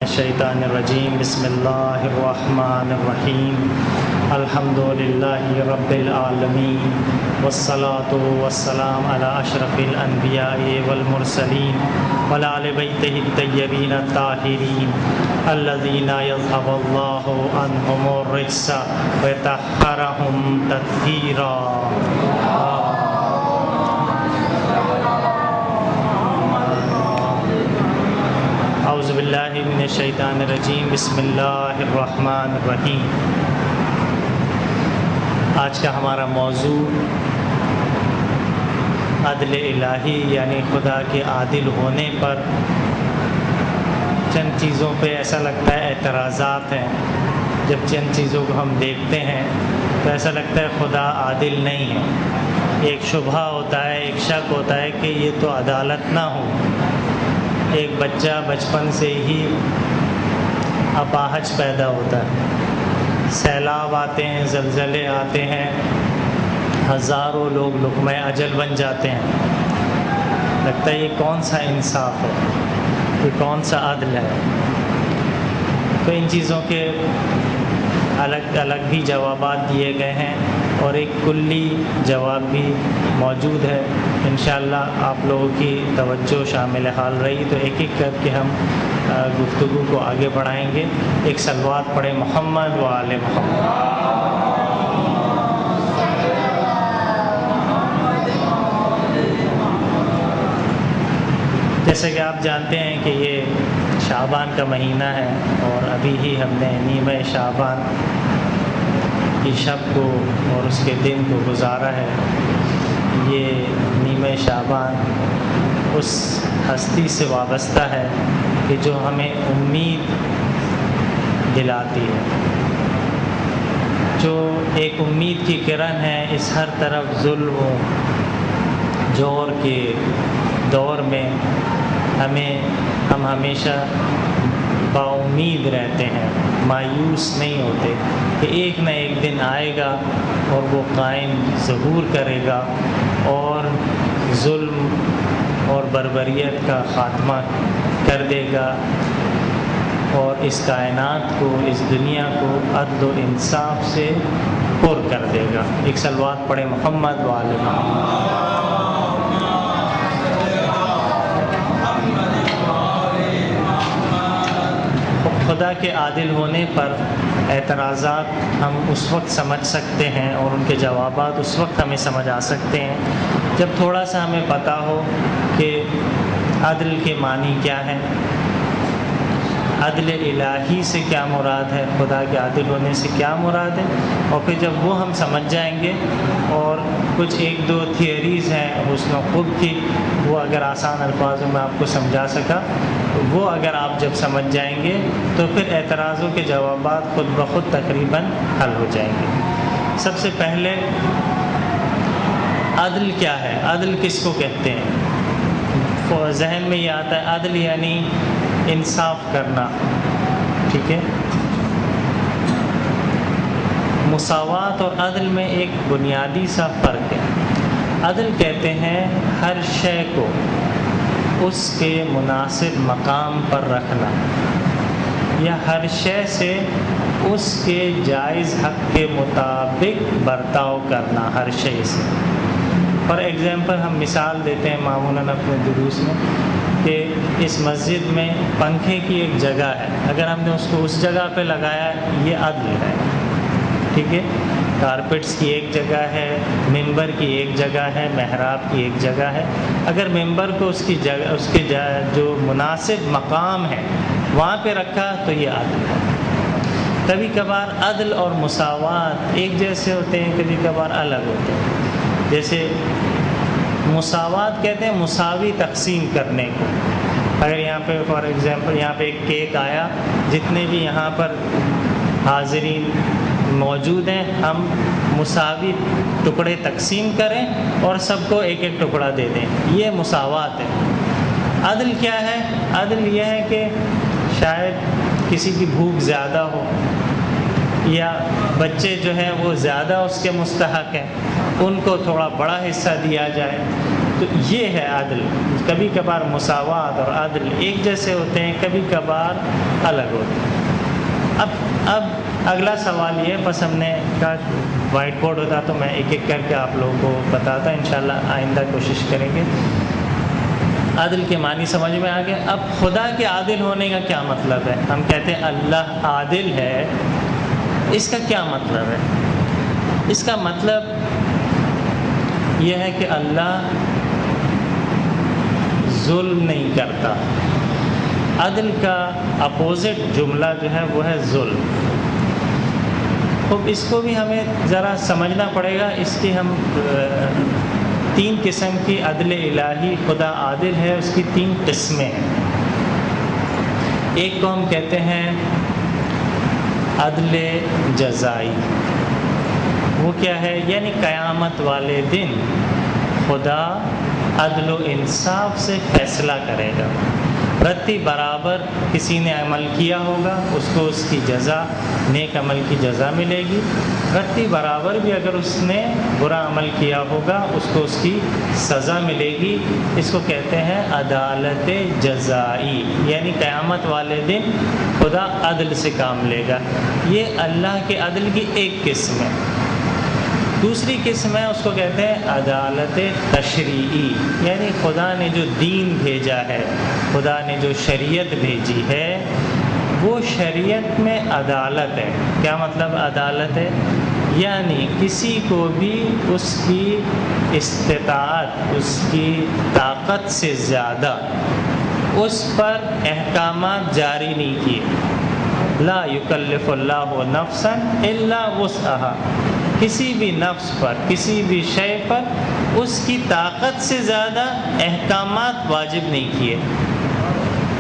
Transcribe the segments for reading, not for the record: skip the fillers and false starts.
الشیطان الرجیم بسم اللہ الرحمن الرحیم الحمد للہ رب العالمین والصلاة والسلام علی اشرف الانبیاء والمرسلین وعلی آل بیتہ الطیبین الطاہرین الذین یذھب اللہ عنہم الرجس ویطہرہم تطہیرا۔ اعوذ باللہ من الشیطان الرجیم بسم اللہ الرحمن الرحیم۔ آج کا ہمارا موضوع عدل الہی یعنی خدا کے عادل ہونے پر چند چیزوں پہ ایسا لگتا ہے اعتراضات ہیں۔ جب چند چیزوں کو ہم دیکھتے ہیں تو ایسا لگتا ہے خدا عادل نہیں ہے۔ ایک شبہ ہوتا ہے، ایک شک ہوتا ہے کہ یہ تو عدالت نہ ہو۔ ایک بچہ بچپن سے ہی اپاہج پیدا ہوتا ہے، سیلاب آتے ہیں، زلزلے آتے ہیں، ہزاروں لوگ لقمہ اجل بن جاتے ہیں۔ لگتا ہے یہ کون سا انصاف ہے، یہ کون سا عدل ہے؟ تو ان چیزوں کے الگ الگ بھی جوابات دیے گئے ہیں اور ایک کلی جواب بھی موجود ہے۔ انشاءاللہ آپ لوگوں کی توجہ شامل حال رہی تو ایک ایک کر کے ہم گفتگو کو آگے بڑھائیں گے۔ ایک صلوات پڑھیں محمد و آل محمد۔ جیسے کہ آپ جانتے ہیں کہ یہ شعبان کا مہینہ ہے اور ابھی ہی ہم نے نیمہ شعبان کی شب کو اور اس کے دن کو گزارا ہے۔ یہ نیمہ شعبان اس ہستی سے وابستہ ہے کہ جو ہمیں امید دلاتی ہے، جو ایک امید کی کرن ہے اس ہر طرف ظلم و جور کے دور میں۔ ہم ہمیشہ با امید رہتے ہیں، مایوس نہیں ہوتے کہ ایک نہ ایک دن آئے گا اور وہ قائم ظہور کرے گا اور ظلم اور بربریت کا خاتمہ کر دے گا اور اس کائنات کو، اس دنیا کو عدل و انصاف سے پر کر دے گا۔ ایک صلوات پڑھیں محمد و آل محمد۔ خدا کے عادل ہونے پر اعتراضات ہم اس وقت سمجھ سکتے ہیں اور ان کے جوابات اس وقت ہمیں سمجھ آ سکتے ہیں جب تھوڑا سا ہمیں پتہ ہو کہ عدل کے معنی کیا ہے، عدل الہی سے کیا مراد ہے، خدا کے عادل ہونے سے کیا مراد ہے۔ اور پھر جب وہ ہم سمجھ جائیں گے اور کچھ ایک دو تھیوریز ہیں حسن و خوب کی، وہ اگر آسان الفاظوں میں آپ کو سمجھا سکا، وہ اگر آپ جب سمجھ جائیں گے تو پھر اعتراضوں کے جوابات خود بخود تقریباً حل ہو جائیں گے۔ سب سے پہلے عدل کیا ہے، عدل کس کو کہتے ہیں؟ ذہن میں یہ آتا ہے عدل یعنی انصاف کرنا، ٹھیک ہے۔ مساوات اور عدل میں ایک بنیادی سا فرق ہے۔ عدل کہتے ہیں ہر شے کو اس کے مناسب مقام پر رکھنا یا ہر شے سے اس کے جائز حق کے مطابق برتاؤ کرنا، ہر شے سے۔ فار ایگزامپل ہم مثال دیتے ہیں معمولاً اپنے دروس میں کہ اس مسجد میں پنکھے کی ایک جگہ ہے، اگر ہم نے اس کو اس جگہ پہ لگایا یہ عدل ہے، ٹھیک ہے۔ کارپٹس کی ایک جگہ ہے، ممبر کی ایک جگہ ہے، محراب کی ایک جگہ ہے، اگر ممبر کو اس کی جگہ، اس کے جو مناسب مقام ہے وہاں پہ رکھا تو یہ عدل ہے۔ کبھی کبھار عدل اور مساوات ایک جیسے ہوتے ہیں، کبھی کبھار الگ ہوتے ہیں۔ جیسے مساوات کہتے ہیں مساوی تقسیم کرنے کو۔ اگر یہاں پہ فار ایگزامپل یہاں پہ ایک کیک آیا، جتنے بھی یہاں پر حاضرین موجود ہیں ہم مساوی ٹکڑے تقسیم کریں اور سب کو ایک ایک ٹکڑا دے دیں، یہ مساوات ہے۔ عدل کیا ہے؟ عدل یہ ہے کہ شاید کسی کی بھوک زیادہ ہو یا بچے جو ہیں وہ زیادہ اس کے مستحق ہیں، ان کو تھوڑا بڑا حصہ دیا جائے، تو یہ ہے عدل. کبھی کبھار مساوات اور عدل ایک جیسے ہوتے ہیں، کبھی کبھار الگ ہوتے ہیں. اب اگلا سوال یہ ہے، بس ہم نے کہا وائٹ بورڈ ہوتا تو میں ایک ایک کر کے آپ لوگوں کو بتاتا. انشاءاللہ آئندہ کوشش کریں گے. عدل کے معنی سمجھ میں آ گیا. اب خدا کے عادل ہونے کا کیا مطلب ہے؟ ہم کہتے ہیں اللہ عادل ہے، اس کا کیا مطلب ہے؟ اس کا مطلب یہ ہے کہ اللہ ظلم نہیں کرتا. عدل کا اپوزٹ جملہ جو ہے وہ ہے ظلم. تو اس کو بھی ہمیں ذرا سمجھنا پڑے گا. اس کی ہم 3 قسم کی عدل الہی، خدا عادل ہے، اس کی 3 قسمیں ہیں. ایک کو ہم کہتے ہیں عدل جزائی. وہ کیا ہے؟ یعنی قیامت والے دن خدا عدل و انصاف سے فیصلہ کرے گا. رتی برابر کسی نے عمل کیا ہوگا اس کو اس کی جزا، نیک عمل کی جزا ملے گی. رتی برابر بھی اگر اس نے برا عمل کیا ہوگا اس کو اس کی سزا ملے گی. اس کو کہتے ہیں عدالت جزائی. یعنی قیامت والے دن خدا عدل سے کام لے گا. یہ اللہ کے عدل کی ایک قسم ہے. دوسری قسم ہے، اس کو کہتے ہیں عدالت تشریعی. یعنی خدا نے جو دین بھیجا ہے، خدا نے جو شریعت بھیجی ہے، وہ شریعت میں عدالت ہے. کیا مطلب عدالت ہے؟ یعنی کسی کو بھی اس کی استطاعت، اس کی طاقت سے زیادہ اس پر احکامات جاری نہیں کیے. لا یکلف اللہ نفسا الا وسعها. کسی بھی نفس پر، کسی بھی شے پر اس کی طاقت سے زیادہ احکامات واجب نہیں کیے.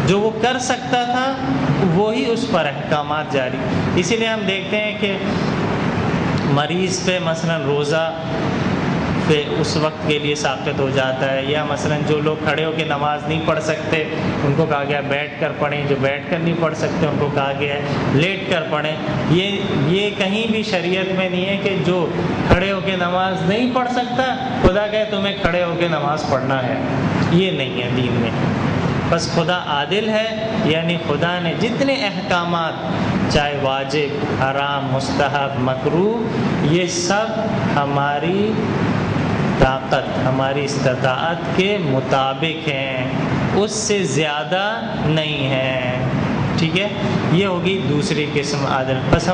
جو وہ کر سکتا تھا وہی اس پر احکامات جاری. اسی لیے ہم دیکھتے ہیں کہ مریض پہ مثلا روزہ پہ اس وقت کے لیے ساقط ہو جاتا ہے، یا مثلا جو لوگ کھڑے ہو کے نماز نہیں پڑھ سکتے ان کو کہا گیا بیٹھ کر پڑھیں. جو بیٹھ کر نہیں پڑھ سکتے ان کو کہا گیا ہے لیٹ کر پڑھیں. یہ کہیں بھی شریعت میں نہیں ہے کہ جو کھڑے ہو کے نماز نہیں پڑھ سکتا خدا کہے تمہیں کھڑے ہو کے نماز پڑھنا ہے. یہ نہیں ہے دین میں. بس خدا عادل ہے، یعنی خدا نے جتنے احکامات، چاہے واجب، حرام، مستحب، مکروہ، یہ سب ہماری طاقت، ہماری استطاعت کے مطابق ہیں، اس سے زیادہ نہیں ہیں. ٹھیک ہے؟ یہ ہوگی دوسری قسم عادل. بس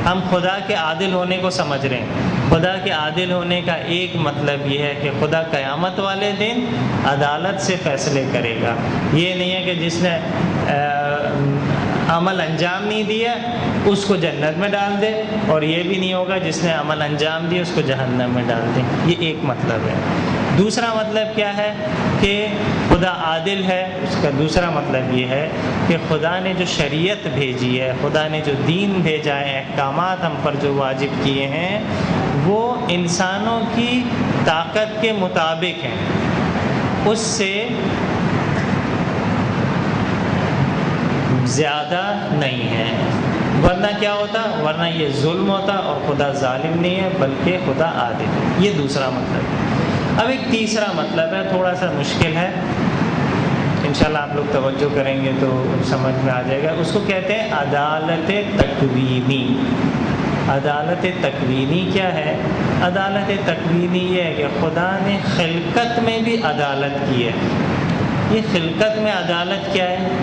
ہم خدا کے عادل ہونے کو سمجھ رہے ہیں. خدا کے عادل ہونے کا ایک مطلب یہ ہے کہ خدا قیامت والے دن عدالت سے فیصلے کرے گا. یہ نہیں ہے کہ جس نے عمل انجام نہیں دیا اس کو جنت میں ڈال دے، اور یہ بھی نہیں ہوگا جس نے عمل انجام دیا اس کو جہنم میں ڈال دے. یہ ایک مطلب ہے. دوسرا مطلب کیا ہے کہ خدا عادل ہے؟ اس کا دوسرا مطلب یہ ہے کہ خدا نے جو شریعت بھیجی ہے، خدا نے جو دین بھیجا ہے، احکامات ہم پر جو واجب کیے ہیں، وہ انسانوں کی طاقت کے مطابق ہیں، اس سے زیادہ نہیں ہے. ورنہ کیا ہوتا؟ ورنہ یہ ظلم ہوتا، اور خدا ظالم نہیں ہے بلکہ خدا عادل ہے. یہ دوسرا مطلب ہے. اب ایک تیسرا مطلب ہے، تھوڑا سا مشکل ہے، انشاءاللہ آپ لوگ توجہ کریں گے تو سمجھ میں آ جائے گا. اس کو کہتے ہیں عدالت تکوینی. عدالت تکوینی کیا ہے؟ عدالت تکوینی یہ ہے کہ خدا نے خلقت میں بھی عدالت کی ہے. یہ خلقت میں عدالت کیا ہے؟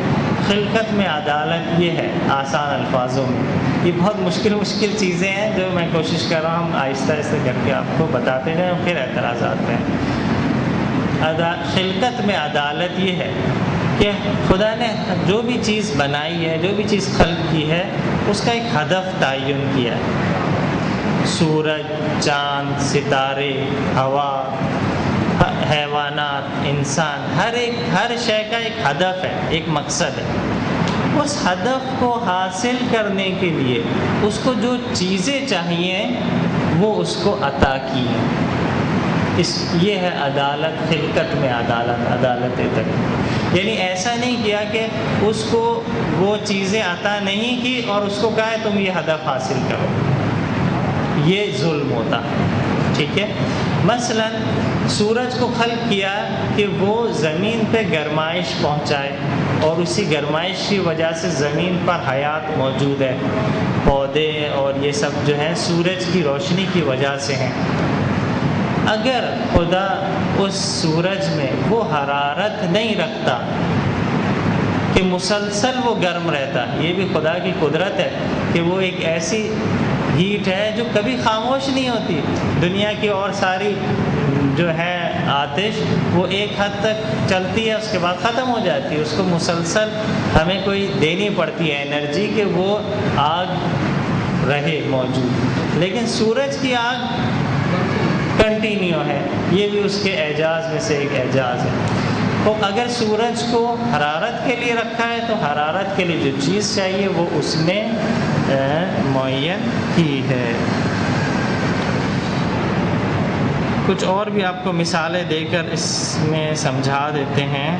خلقت میں عدالت یہ ہے، آسان الفاظوں میں، یہ بہت مشکل چیزیں ہیں جو میں کوشش کر رہا ہوں آہستہ آہستہ کر کے آپ کو بتاتے جائیں، پھر اعتراضات ہیں. خلقت میں عدالت یہ ہے کہ خدا نے جو بھی چیز بنائی ہے، جو بھی چیز خلق کی ہے، اس کا ایک ہدف تعین کیا ہے. سورج، چاند، ستارے، ہوا، حیوانات، انسان، ہر شے کا ایک ہدف ہے، ایک مقصد ہے. اس ہدف کو حاصل کرنے کے لیے اس کو جو چیزیں چاہیے وہ اس کو عطا کی ہیں. یہ ہے عدالت، خلقت میں عدالت تک. یعنی ایسا نہیں کیا کہ اس کو وہ چیزیں عطا نہیں کی اور اس کو کہا ہے تم یہ ہدف حاصل کرو، یہ ظلم ہوتا. ٹھیک ہے؟ مثلا سورج کو خلق کیا کہ وہ زمین پہ گرمائش پہنچائے، اور اسی گرمائش کی وجہ سے زمین پر حیات موجود ہے، پودے اور یہ سب جو ہیں سورج کی روشنی کی وجہ سے ہیں۔ اگر خدا اس سورج میں وہ حرارت نہیں رکھتا کہ مسلسل وہ گرم رہتا، یہ بھی خدا کی قدرت ہے کہ وہ ایک ایسی ہیٹ ہے جو کبھی خاموش نہیں ہوتی۔ دنیا کی اور ساری جو ہے آتش وہ ایک حد تک چلتی ہے، اس کے بعد ختم ہو جاتی ہے، اس کو مسلسل ہمیں کوئی دینی پڑتی ہے انرجی کہ وہ آگ رہے موجود، لیکن سورج کی آگ کنٹینیو ہے، یہ بھی اس کے اعجاز میں سے ایک اعجاز ہے۔ تو اگر سورج کو حرارت کے لیے رکھا ہے تو حرارت کے لیے جو چیز چاہیے وہ اس نے معین کی ہے۔ کچھ اور بھی آپ کو مثالیں دے کر اس میں سمجھا دیتے ہیں۔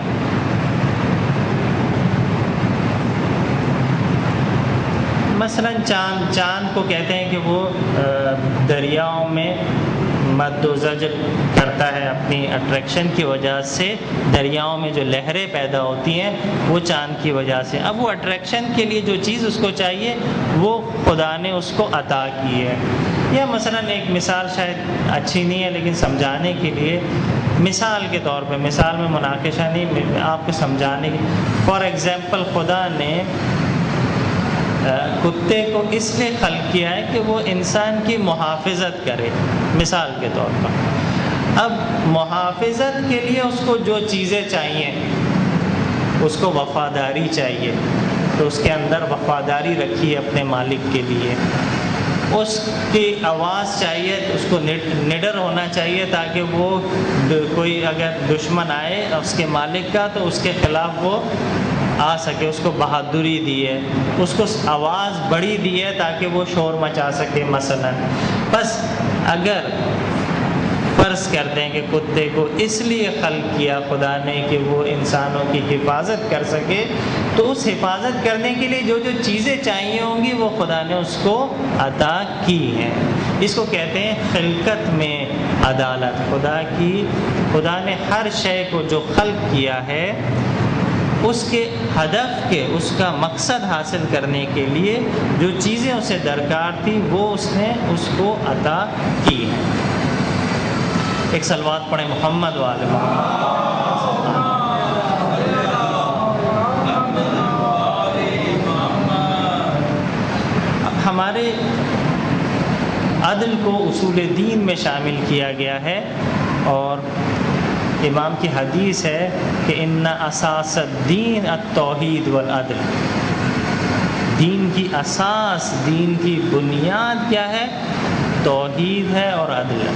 مثلا چاند کو کہتے ہیں کہ وہ دریاؤں میں مد و زجر کرتا ہے، اپنی اٹریکشن کی وجہ سے دریاؤں میں جو لہریں پیدا ہوتی ہیں وہ چاند کی وجہ سے۔ اب وہ اٹریکشن کے لیے جو چیز اس کو چاہیے وہ خدا نے اس کو عطا کی ہے۔ یا مثلا ایک مثال شاید اچھی نہیں ہے لیکن سمجھانے کے لیے، مثال کے طور پہ، مثال میں مناقشہ نہیں، آپ کو سمجھانے کی، فار ایگزامپل خدا نے کتے کو اس لیے خلق کیا ہے کہ وہ انسان کی محافظت کرے، مثال کے طور پر۔ اب محافظت کے لیے اس کو جو چیزیں چاہیے، اس کو وفاداری چاہیے، تو اس کے اندر وفاداری رکھی ہے اپنے مالک کے لیے۔ اس کی آواز چاہیے، اس کو نڈر ہونا چاہیے تاکہ وہ کوئی اگر دشمن آئے اس کے مالک کا تو اس کے خلاف وہ آ سکے، اس کو بہادری دی ہے، اس کو آواز بڑی دی ہے تاکہ وہ شور مچا سکے مثلا۔ بس اگر فرض کرتے ہیں کہ کتے کو اس لیے خلق کیا خدا نے کہ وہ انسانوں کی حفاظت کر سکے، تو اس حفاظت کرنے کے لیے جو جو چیزیں چاہیے ہوں گی وہ خدا نے اس کو عطا کی ہیں۔ اس کو کہتے ہیں خلقت میں عدالت خدا کی۔ خدا نے ہر شے کو جو خلق کیا ہے اس کے ہدف کے، اس کا مقصد حاصل کرنے کے لیے جو چیزیں اسے درکار تھی وہ اس نے اس کو عطا کی ہیں۔ ایک صلوات پڑھیں محمد وآل محمد۔ ہمارے عدل کو اصول دین میں شامل کیا گیا ہے، اور امام کی حدیث ہے کہ ان اساس الدین التوحید والعدل، دین کی اساس، دین کی بنیاد کیا ہے؟ توحید ہے اور عدل ہے۔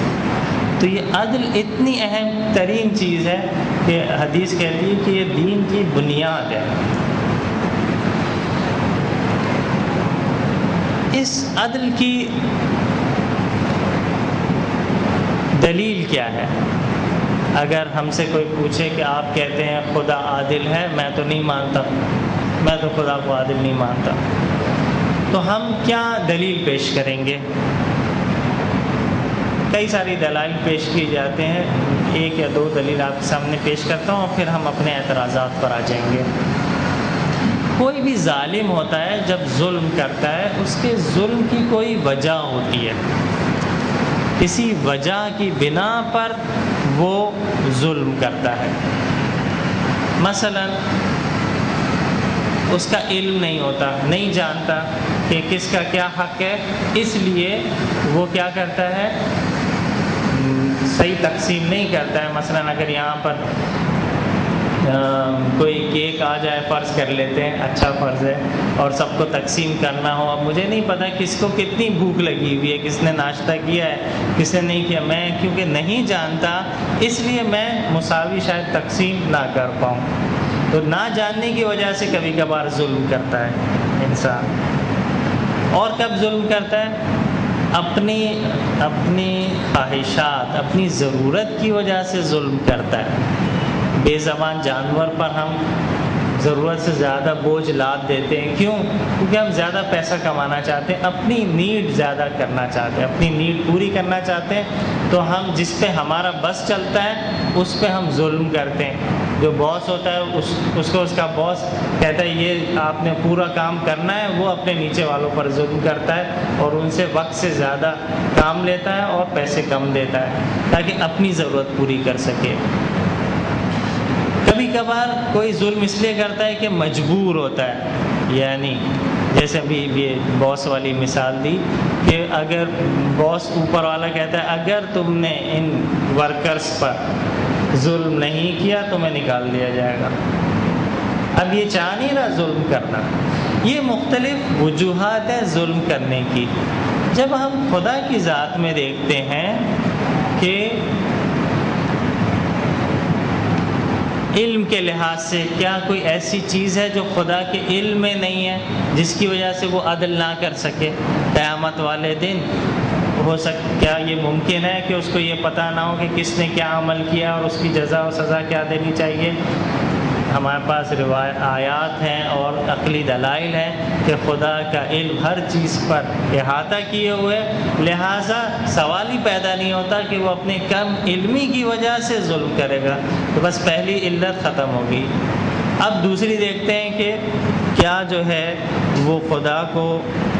تو یہ عدل اتنی اہم ترین چیز ہے کہ حدیث کہتی ہے کہ یہ دین کی بنیاد ہے۔ اس عدل کی دلیل کیا ہے؟ اگر ہم سے کوئی پوچھے کہ آپ کہتے ہیں خدا عادل ہے، میں تو نہیں مانتا، میں تو خدا کو عادل نہیں مانتا، تو ہم کیا دلیل پیش کریں گے؟ کئی ساری دلائل پیش کی جاتے ہیں، ایک یا دو دلیل آپ کے سامنے پیش کرتا ہوں اور پھر ہم اپنے اعتراضات پر آ جائیں گے۔ کوئی بھی ظالم ہوتا ہے جب ظلم کرتا ہے، اس کے ظلم کی کوئی وجہ ہوتی ہے، کسی وجہ کی بنا پر وہ ظلم کرتا ہے۔ مثلا اس کا علم نہیں ہوتا، نہیں جانتا کہ کس کا کیا حق ہے، اس لیے وہ کیا کرتا ہے؟ صحیح تقسیم نہیں کرتا ہے۔ مثلا اگر یہاں پر کوئی کیک آ جائے، فرض کر لیتے ہیں، اچھا فرض ہے، اور سب کو تقسیم کرنا ہو، اب مجھے نہیں پتا کس کو کتنی بھوک لگی ہوئی ہے، کس نے ناشتہ کیا ہے، کس نے نہیں کیا، میں کیونکہ نہیں جانتا اس لیے میں مساوی شاید تقسیم نہ کر پاؤں۔ تو نہ جاننے کی وجہ سے کبھی کبھار ظلم کرتا ہے انسان۔ اور کب ظلم کرتا ہے؟ اپنی خواہشات، اپنی ضرورت کی وجہ سے ظلم کرتا ہے۔ بے زبان جانور پر ہم ضرورت سے زیادہ بوجھ لاد دیتے ہیں. کیوں؟ کیونکہ ہم زیادہ پیسہ کمانا چاہتے ہیں، اپنی نیڈ زیادہ کرنا چاہتے ہیں، اپنی نیڈ پوری کرنا چاہتے ہیں. تو ہم جس پہ ہمارا بس چلتا ہے اس پہ ہم ظلم کرتے ہیں. جو باس ہوتا ہے اس کو اس کا باس کہتا ہے یہ آپ نے پورا کام کرنا ہے، وہ اپنے نیچے والوں پر ظلم کرتا ہے اور ان سے وقت سے زیادہ کام لیتا ہے اور پیسے کم دیتا ہے تاکہ اپنی ضرورت پوری کر سکے. کبھی کبھار کوئی ظلم اس لیے کرتا ہے کہ مجبور ہوتا ہے، یعنی جیسے ابھی یہ باس والی مثال دی کہ اگر باس اوپر والا کہتا ہے اگر تم نے ان ورکرز پر ظلم نہیں کیا تو میں نکال دیا جائے گا. اب یہ چاہ نہیں رہا ظلم کرنا. یہ مختلف وجوہات ہیں ظلم کرنے کی. جب ہم خدا کی ذات میں دیکھتے ہیں کہ علم کے لحاظ سے کیا کوئی ایسی چیز ہے جو خدا کے علم میں نہیں ہے جس کی وجہ سے وہ عدل نہ کر سکے؟ قیامت والے دن کیا یہ ممکن ہے کہ اس کو یہ پتہ نہ ہو کہ کس نے کیا عمل کیا اور اس کی جزا و سزا کیا دینی چاہیے؟ ہمارے پاس آیات ہیں اور عقلی دلائل ہیں کہ خدا کا علم ہر چیز پر احاطہ کیے ہوئے، لہٰذا سوال ہی پیدا نہیں ہوتا کہ وہ اپنے کم علمی کی وجہ سے ظلم کرے گا. تو بس پہلی علت ختم ہوگی. اب دوسری دیکھتے ہیں کہ کیا جو ہے وہ خدا کو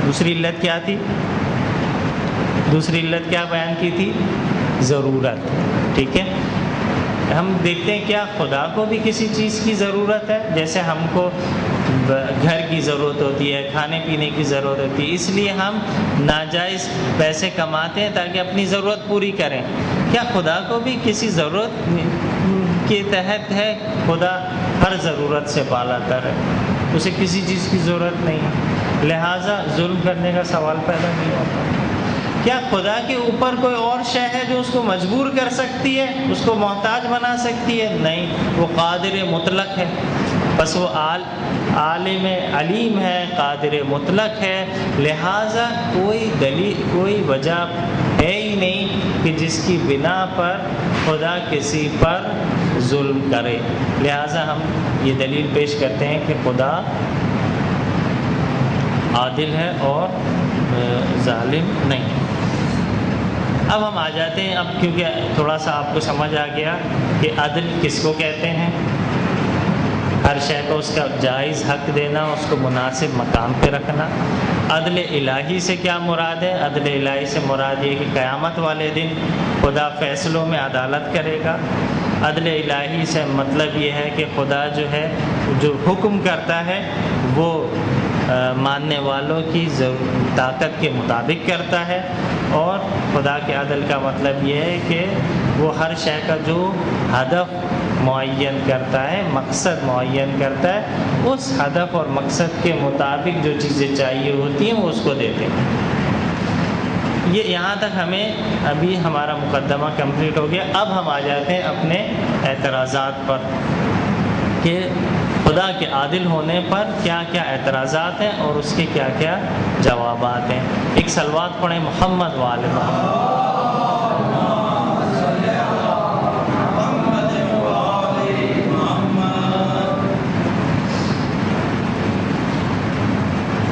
دوسری علت کیا تھی؟ دوسری علت کیا بیان کی تھی؟ ضرورت. ٹھیک ہے، ہم دیکھتے ہیں کیا خدا کو بھی کسی چیز کی ضرورت ہے؟ جیسے ہم کو گھر کی ضرورت ہوتی ہے، کھانے پینے کی ضرورت ہوتی ہے، اس لیے ہم ناجائز پیسے کماتے ہیں تاکہ اپنی ضرورت پوری کریں. کیا خدا کو بھی کسی ضرورت کے تحت ہے؟ خدا ہر ضرورت سے بالا تر ہے، اسے کسی چیز کی ضرورت نہیں ہے، لہٰذا ظلم کرنے کا سوال پیدا نہیں ہوتا. کیا خدا کے اوپر کوئی اور شے ہے جو اس کو مجبور کر سکتی ہے، اس کو محتاج بنا سکتی ہے؟ نہیں، وہ قادر مطلق ہے. بس وہ عالم علیم ہے، قادر مطلق ہے، لہٰذا کوئی دلیل، کوئی وجہ ہے ہی نہیں کہ جس کی بنا پر خدا کسی پر ظلم کرے. لہٰذا ہم یہ دلیل پیش کرتے ہیں کہ خدا عادل ہے اور ظالم نہیں. اب ہم آ جاتے ہیں، اب کیونکہ تھوڑا سا آپ کو سمجھ آ گیا کہ عدل کس کو کہتے ہیں. ہر شے کو اس کا جائز حق دینا، اس کو مناسب مقام پہ رکھنا. عدل الہی سے کیا مراد ہے؟ عدل الہی سے مراد یہ کہ قیامت والے دن خدا فیصلوں میں عدالت کرے گا. عدل الہی سے مطلب یہ ہے کہ خدا جو ہے جو حکم کرتا ہے وہ ماننے والوں کی طاقت کے مطابق کرتا ہے. اور خدا کے عدل کا مطلب یہ ہے کہ وہ ہر شے کا جو ہدف معین کرتا ہے، مقصد معین کرتا ہے، اس ہدف اور مقصد کے مطابق جو چیزیں چاہیے ہوتی ہیں وہ اس کو دیتے ہیں. یہ یہاں تک ہمیں ابھی ہمارا مقدمہ کمپلیٹ ہو گیا. اب ہم آ جاتے ہیں اپنے اعتراضات پر کہ خدا کے عادل ہونے پر کیا کیا اعتراضات ہیں اور اس کے کیا کیا جوابات ہیں. ایک صلوات پڑھیں محمد وآل محمد.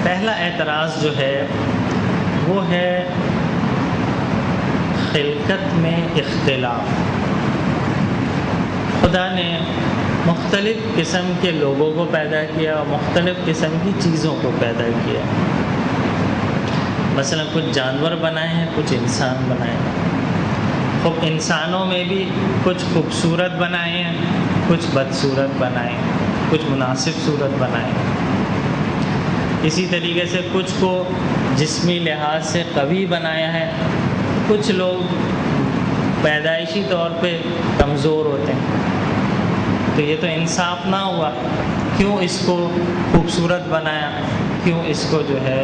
پہلا اعتراض جو ہے وہ ہے خلقت میں اختلاف. خدا نے مختلف قسم کے لوگوں کو پیدا کیا اور مختلف قسم کی چیزوں کو پیدا کیا. مثلا کچھ جانور بنائے ہیں، کچھ انسان بنائے ہیں. خب انسانوں میں بھی کچھ خوبصورت بنائے ہیں، کچھ بدصورت بنائے ہیں، کچھ مناسب صورت بنائے ہیں. اسی طریقے سے کچھ کو جسمی لحاظ سے قوی بنایا ہے، کچھ لوگ پیدائشی طور پہ کمزور ہوتے ہیں. تو یہ تو انصاف نہ ہوا. کیوں اس کو خوبصورت بنایا، کیوں اس کو جو ہے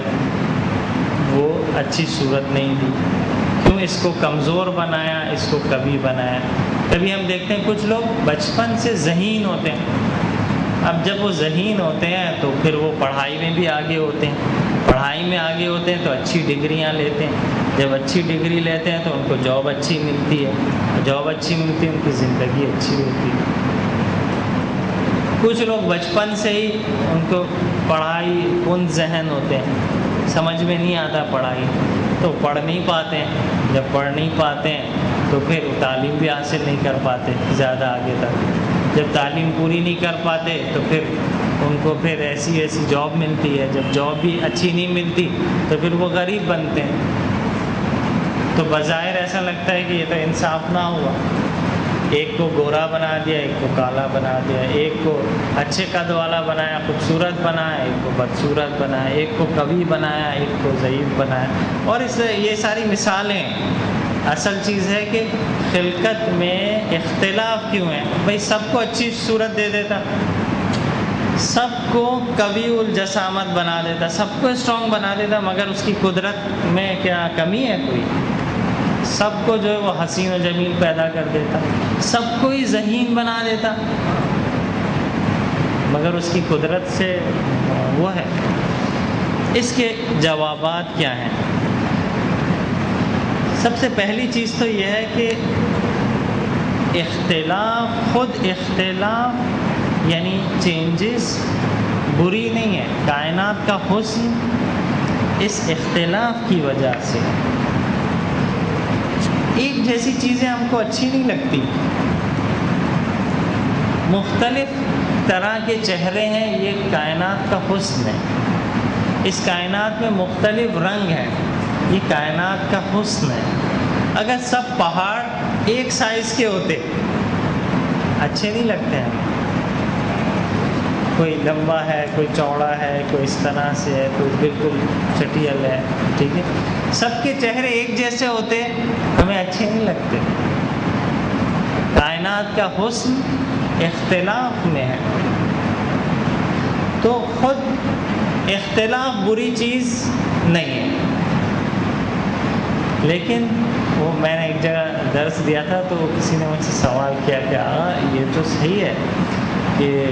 وہ اچھی صورت نہیں دی، کیوں اس کو کمزور بنایا، اس کو قوی بنایا. کبھی ہم دیکھتے ہیں کچھ لوگ بچپن سے ذہین ہوتے ہیں. اب جب وہ ذہین ہوتے ہیں تو پھر وہ پڑھائی میں بھی آگے ہوتے ہیں. پڑھائی میں آگے ہوتے ہیں تو اچھی ڈگریاں لیتے ہیں. جب اچھی ڈگری لیتے ہیں تو ان کو جاب اچھی ملتی ہے. جاب اچھی ملتی ہے، ان کی زندگی اچھی ہوتی ہے. کچھ لوگ بچپن سے ہی ان کو پڑھائی کن ذہن ہوتے ہیں، سمجھ میں نہیں آتا پڑھائی، تو پڑھ نہیں پاتے ہیں، جب پڑھ نہیں پاتے ہیں تو پھر تعلیم بھی حاصل نہیں کر پاتے زیادہ آگے تک، جب تعلیم پوری نہیں کر پاتے تو پھر ان کو پھر ایسی جاب ملتی ہے، جب جاب بھی اچھی نہیں ملتی تو پھر وہ غریب بنتے ہیں۔ تو بظاہر ایسا لگتا ہے کہ یہ تو انصاف نہ ہوا، ایک کو گورا بنا دیا، ایک کو کالا بنا دیا، ایک کو اچھے قد والا بنایا، خوبصورت بنایا، ایک کو بدصورت بنایا، ایک کو قوی بنایا، ایک کو ضعیف بنایا، اور یہ ساری مثالیں۔ اصل چیز ہے کہ خلقت میں اختلاف کیوں ہے؟ بھائی سب کو اچھی صورت دے دیتا، سب کو قوی الجسامت بنا دیتا، سب کو اسٹرانگ بنا دیتا، مگر اس کی قدرت میں کیا کمی ہے کوئی؟ سب کو جو ہے وہ حسین و جمیل پیدا کر دیتا، سب کو ہی ذہین بنا دیتا، مگر اس کی قدرت سے وہ ہے۔ اس کے جوابات کیا ہیں؟ سب سے پہلی چیز تو یہ ہے کہ خود اختلاف یعنی چینجز بری نہیں ہے، کائنات کا حسن اس اختلاف کی وجہ سے۔ ایک جیسی چیزیں ہم کو اچھی نہیں لگتی، مختلف طرح کے چہرے ہیں، یہ کائنات کا حسن ہے۔ اس کائنات میں مختلف رنگ ہیں، یہ کائنات کا حسن ہے۔ اگر سب پہاڑ ایک سائز کے ہوتے اچھے نہیں لگتے ہیں، کوئی لمبا ہے، کوئی چوڑا ہے، کوئی اس طرح سے ہے، کوئی بالکل چٹیل ہے، ٹھیک ہے، سب کے چہرے ایک جیسے ہوتے ہمیں اچھے نہیں لگتے۔ کائنات کا حسن اختلاف میں ہے، تو خود اختلاف بری چیز نہیں ہے۔ لیکن وہ میں نے ایک جگہ درس دیا تھا تو کسی نے مجھ سے سوال کیا کہ یہ تو صحیح ہے کہ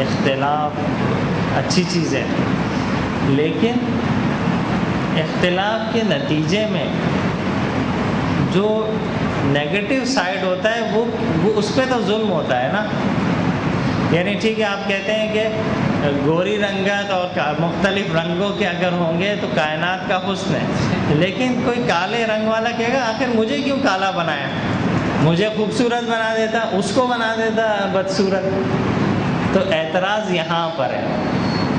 اختلاف اچھی چیز ہے، لیکن اختلاف کے نتیجے میں جو نیگیٹو سائیڈ ہوتا ہے وہ اس پہ تو ظلم ہوتا ہے نا۔ یعنی ٹھیک ہے، آپ کہتے ہیں کہ گوری رنگت اور مختلف رنگوں کے اگر ہوں گے تو کائنات کا حسن ہے، لیکن کوئی کالے رنگ والا کہے گا آخر مجھے کیوں کالا بنایا، مجھے خوبصورت بنا دیتا، اس کو بنا دیتا بدصورت۔ تو اعتراض یہاں پر ہے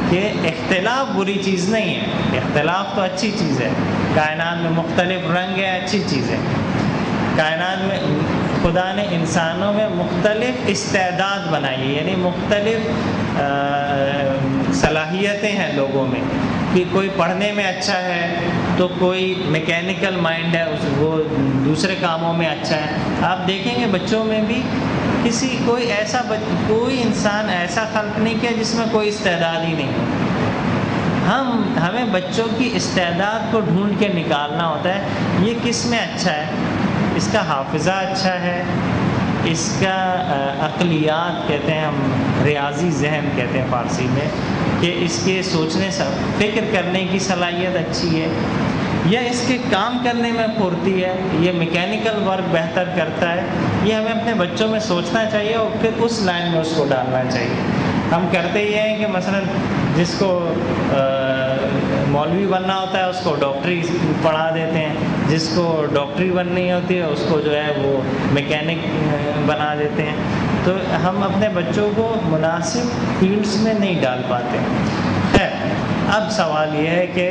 کہ اختلاف بری چیز نہیں ہے، اختلاف تو اچھی چیز ہے۔ کائنات میں مختلف رنگ ہے، اچھی چیز ہے۔ کائنات میں خدا نے انسانوں میں مختلف استعداد بنائی ہے، یعنی مختلف صلاحیتیں ہیں لوگوں میں، کہ کوئی پڑھنے میں اچھا ہے تو کوئی میکینیکل مائنڈ ہے، وہ دوسرے کاموں میں اچھا ہے۔ آپ دیکھیں گے بچوں میں بھی کوئی انسان ایسا خلق نہیں کیا جس میں کوئی استعداد ہی نہیں ہو۔ ہمیں بچوں کی استعداد کو ڈھونڈ کے نکالنا ہوتا ہے، یہ کس میں اچھا ہے، اس کا حافظہ اچھا ہے، اس کا عقلیات کہتے ہیں ہم، ریاضی ذہن کہتے ہیں فارسی میں، کہ اس کے سوچنے سے فکر کرنے کی صلاحیت اچھی ہے، یا اس کے کام کرنے میں پھرتی ہے، یہ میکینیکل ورک بہتر کرتا ہے۔ یہ ہمیں اپنے بچوں میں سوچنا چاہیے اور پھر اس لائن میں اس کو ڈالنا چاہیے۔ ہم کرتے یہ ہیں کہ مثلا جس کو مولوی بننا ہوتا ہے اس کو ڈاکٹری پڑھا دیتے ہیں، جس کو ڈاکٹری بننی ہوتی ہے اس کو جو ہے وہ میکینک بنا دیتے ہیں۔ تو ہم اپنے بچوں کو مناسب فیلڈز میں نہیں ڈال پاتے۔ خیر، اب سوال یہ ہے کہ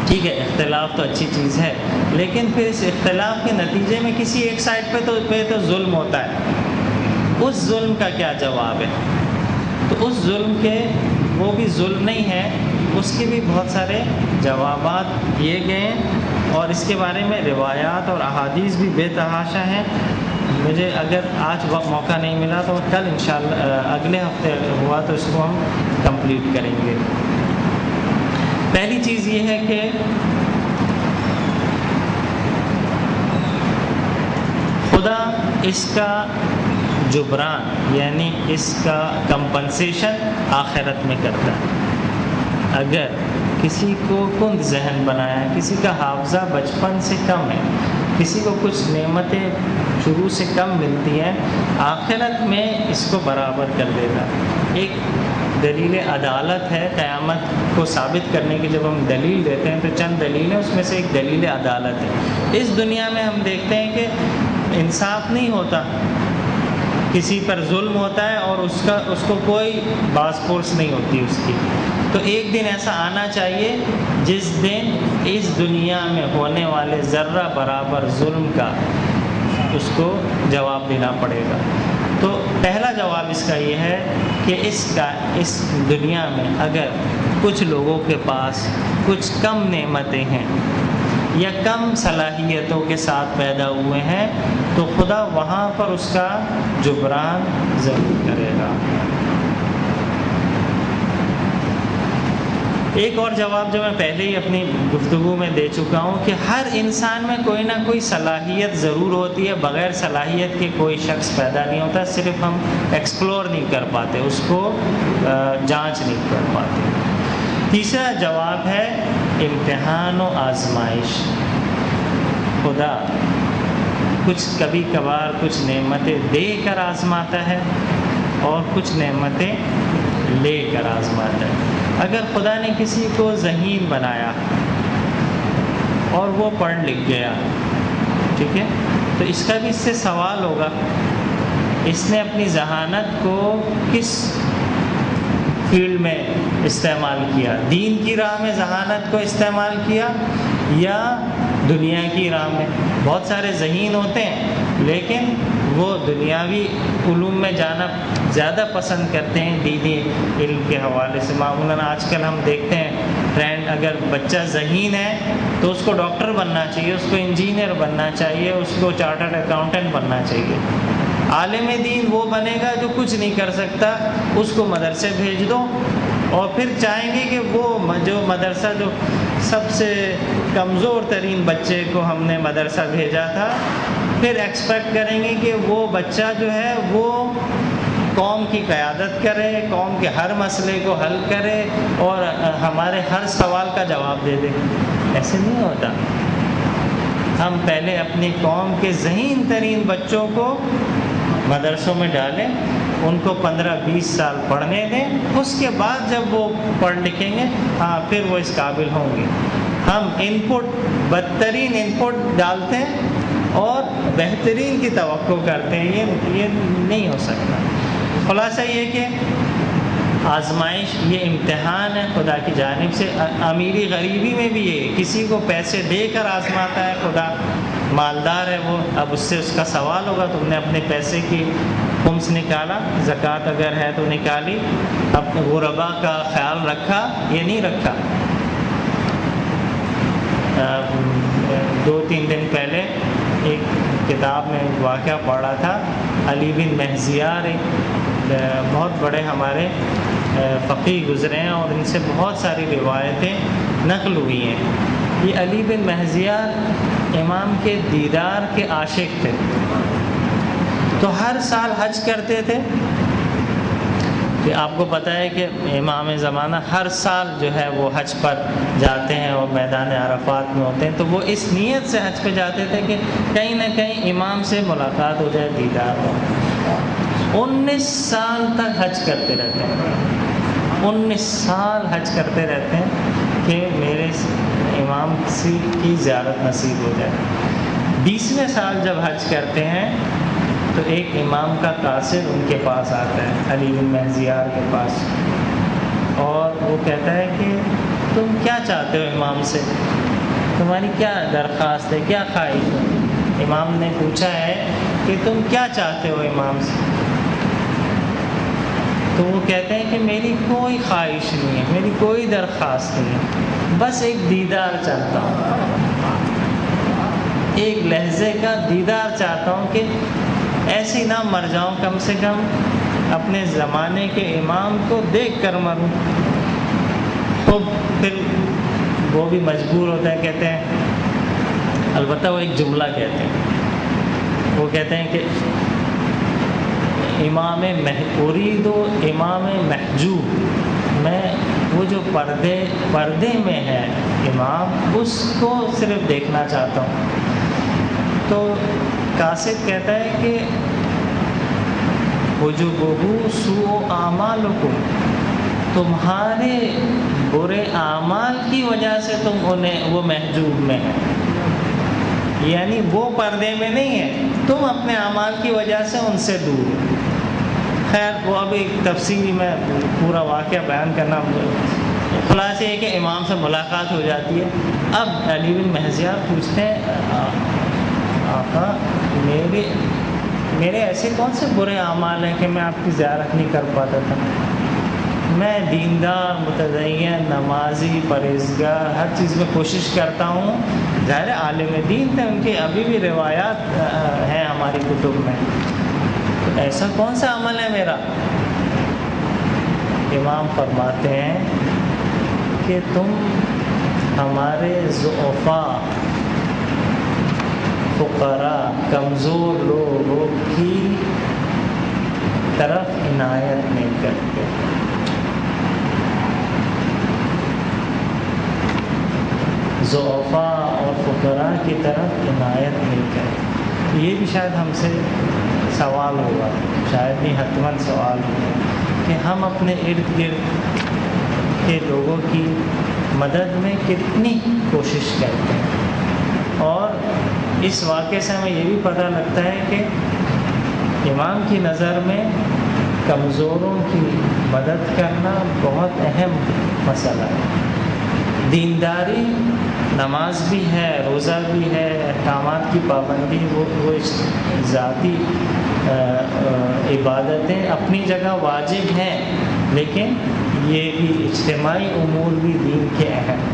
ٹھیک ہے اختلاف تو اچھی چیز ہے، لیکن پھر اس اختلاف کے نتیجے میں کسی ایک سائڈ پہ تو ظلم ہوتا ہے، اس ظلم کا کیا جواب ہے؟ تو اس ظلم کے وہ بھی ظلم نہیں ہے، اس کے بھی بہت سارے جوابات دیے گئے ہیں، اور اس کے بارے میں روایات اور احادیث بھی بے تحاشا ہیں۔ مجھے اگر آج وقت موقع نہیں ملا تو کل انشاءاللہ اگلے ہفتے ہوا تو اس کو ہم کمپلیٹ کریں گے۔ پہلی چیز یہ ہے کہ خدا اس کا جبران یعنی اس کا کمپنسیشن آخرت میں کرتا ہے۔ اگر کسی کو کند ذہن بنایا، کسی کا حافظہ بچپن سے کم ہے، کسی کو کچھ نعمتیں شروع سے کم ملتی ہیں، آخرت میں اس کو برابر کر دے گا۔ ایک دلیل عدالت ہے قیامت کو ثابت کرنے کی، جب ہم دلیل دیتے ہیں تو چند دلیلیں، اس میں سے ایک دلیل عدالت ہے۔ اس دنیا میں ہم دیکھتے ہیں کہ انصاف نہیں ہوتا، کسی پر ظلم ہوتا ہے اور اس کو کوئی باز پرس نہیں ہوتی اس کی۔ تو ایک دن ایسا آنا چاہیے جس دن اس دنیا میں ہونے والے ذرہ برابر ظلم کا اس کو جواب دینا پڑے گا۔ تو پہلا جواب اس کا یہ ہے کہ اس دنیا میں اگر کچھ لوگوں کے پاس کچھ کم نعمتیں ہیں یا کم صلاحیتوں کے ساتھ پیدا ہوئے ہیں تو خدا وہاں پر اس کا جبران ضرور کرے گا۔ ایک اور جواب جو میں پہلے ہی اپنی گفتگو میں دے چکا ہوں کہ ہر انسان میں کوئی نہ کوئی صلاحیت ضرور ہوتی ہے، بغیر صلاحیت کے کوئی شخص پیدا نہیں ہوتا، صرف ہم ایکسپلور نہیں کر پاتے، اس کو جانچ نہیں کر پاتے۔ تیسرا جواب ہے امتحان و آزمائش۔ خدا کبھی کبھار کچھ نعمتیں دے کر آزماتا ہے اور کچھ نعمتیں لے کر آزماتا ہے۔ اگر خدا نے کسی کو ذہین بنایا اور وہ پڑھ لکھ گیا، ٹھیک ہے، تو اس کا بھی اس سے سوال ہوگا، اس نے اپنی ذہانت کو کس فیلڈ میں استعمال کیا؟ دین کی راہ میں ذہانت کو استعمال کیا یا دنیا کی راہ میں؟ بہت سارے ذہین ہوتے ہیں لیکن وہ دنیاوی علوم میں جانا زیادہ پسند کرتے ہیں دینی علم کے حوالے سے۔ معمولاً آج کل ہم دیکھتے ہیں ٹرینڈ، اگر بچہ ذہین ہے تو اس کو ڈاکٹر بننا چاہیے، اس کو انجینئر بننا چاہیے، اس کو چارٹرڈ اکاؤنٹنٹ بننا چاہیے۔ عالم دین وہ بنے گا جو کچھ نہیں کر سکتا، اس کو مدرسے بھیج دو، اور پھر چاہیں گے کہ وہ جو مدرسہ جو سب سے کمزور ترین بچے کو ہم نے مدرسہ بھیجا تھا، پھر ایکسپیکٹ کریں گے کہ وہ بچہ جو ہے وہ قوم کی قیادت کرے، قوم کے ہر مسئلے کو حل کرے اور ہمارے ہر سوال کا جواب دے دے۔ ایسے نہیں ہوتا۔ ہم پہلے اپنی قوم کے ذہین ترین بچوں کو مدرسوں میں ڈالیں، ان کو 15-20 سال پڑھنے دیں، اس کے بعد جب وہ پڑھ لکھیں گے ہاں پھر وہ اس قابل ہوں گے۔ ہم بدترین انپٹ ڈالتے ہیں اور بہترین کی توقع کرتے ہیں، یہ نہیں ہو سکتا۔ خلاصہ یہ کہ آزمائش، یہ امتحان ہے خدا کی جانب سے۔ امیری غریبی میں بھی یہ کسی کو پیسے دے کر آزماتا ہے خدا۔ مالدار ہے وہ، اب اس سے اس کا سوال ہوگا، تم نے اپنے پیسے کی خمس نکالا، زکوٰۃ اگر ہے تو نکالی، اب غربا کا خیال رکھا یہ نہیں رکھا۔ 2-3 دن پہلے ایک کتاب میں واقعہ پڑھا تھا، علی بن مہزیار ایک بہت بڑے ہمارے فقیہ گزرے ہیں اور ان سے بہت ساری روایتیں نقل ہوئی ہیں۔ یہ علی بن مہزیار امام کے دیدار کے عاشق تھے، تو ہر سال حج کرتے تھے۔ کہ آپ کو پتہ ہے کہ امام زمانہ ہر سال جو ہے وہ حج پر جاتے ہیں اور میدان عرفات میں ہوتے ہیں، تو وہ اس نیت سے حج پہ جاتے تھے کہ کہیں نہ کہیں امام سے ملاقات ہو جائے، دیدار ہو۔ 19 سال تک حج کرتے رہتے ہیں، 19 سال حج کرتے رہتے ہیں کہ میرے امام کی زیارت نصیب ہو جائے۔ 20ویں سال جب حج کرتے ہیں تو ایک امام کا قاصد ان کے پاس آتا ہے، علی بن مہزیار کے پاس، اور وہ کہتا ہے کہ تم کیا چاہتے ہو امام سے، تمہاری کیا درخواست ہے، کیا خواہش ہے؟ امام نے پوچھا ہے کہ تم کیا چاہتے ہو امام سے؟ تو وہ کہتے ہیں کہ میری کوئی خواہش نہیں ہے، میری کوئی درخواست نہیں ہے، بس ایک دیدار چاہتا ہوں، ایک لحظے کا دیدار چاہتا ہوں کہ ایسی نہ مر جاؤں، کم سے کم اپنے زمانے کے امام کو دیکھ کر مروں۔ تو پھر وہ بھی مجبور ہوتا ہے، کہتے ہیں، البتہ وہ ایک جملہ کہتے ہیں، وہ کہتے ہیں کہ امام ارید و امام محجوب، میں وہ جو پردے میں ہے امام، اس کو صرف دیکھنا چاہتا ہوں۔ تو قاصد کہتا ہے کہ حجبہ سوء اعمالکم، تمہارے برے اعمال کی وجہ سے وہ محجوب میں ہے، یعنی وہ پردے میں نہیں ہے، تم اپنے اعمال کی وجہ سے ان سے دور ہو۔ خیر وہ ابھی تفصیلی میں پورا واقعہ بیان کرنا، خلاصہ یہ کہ امام سے ملاقات ہو جاتی ہے۔ اب علی بن محضیار پوچھتے ہیں آقا میرے ایسے کون سے برے اعمال ہیں کہ میں آپ کی زیارت نہیں کر پاتا تھا؟ میں دیندار، متدین، نمازی، پرہیزگار، ہر چیز میں کوشش کرتا ہوں۔ ظاہر عالم دین تھے، ان کی ابھی بھی روایات ہیں ہماری کتب میں، تو ایسا کون سا عمل ہے میرا؟ امام فرماتے ہیں کہ تم ہمارے ضعفاء، فقراء، کمزور لوگوں کی طرف عنایت نہیں کرتے۔ ضعفاء اور فقراء کی طرف عنایت نہیں کرتے۔ یہ بھی شاید ہم سے سوال ہوگا، شاید نہیں حتماً سوال ہوگا کہ ہم اپنے ارد گرد کے لوگوں کی مدد میں کتنی کوشش کرتے ہیں۔ اور اس واقعے سے ہمیں یہ بھی پتہ لگتا ہے کہ امام کی نظر میں کمزوروں کی مدد کرنا بہت اہم مسئلہ ہے۔ دینداری، نماز بھی ہے، روزہ بھی ہے، احکامات کی پابندی، وہ ذاتی عبادتیں اپنی جگہ واجب ہیں، لیکن یہ بھی اجتماعی امور بھی دین کے اہم۔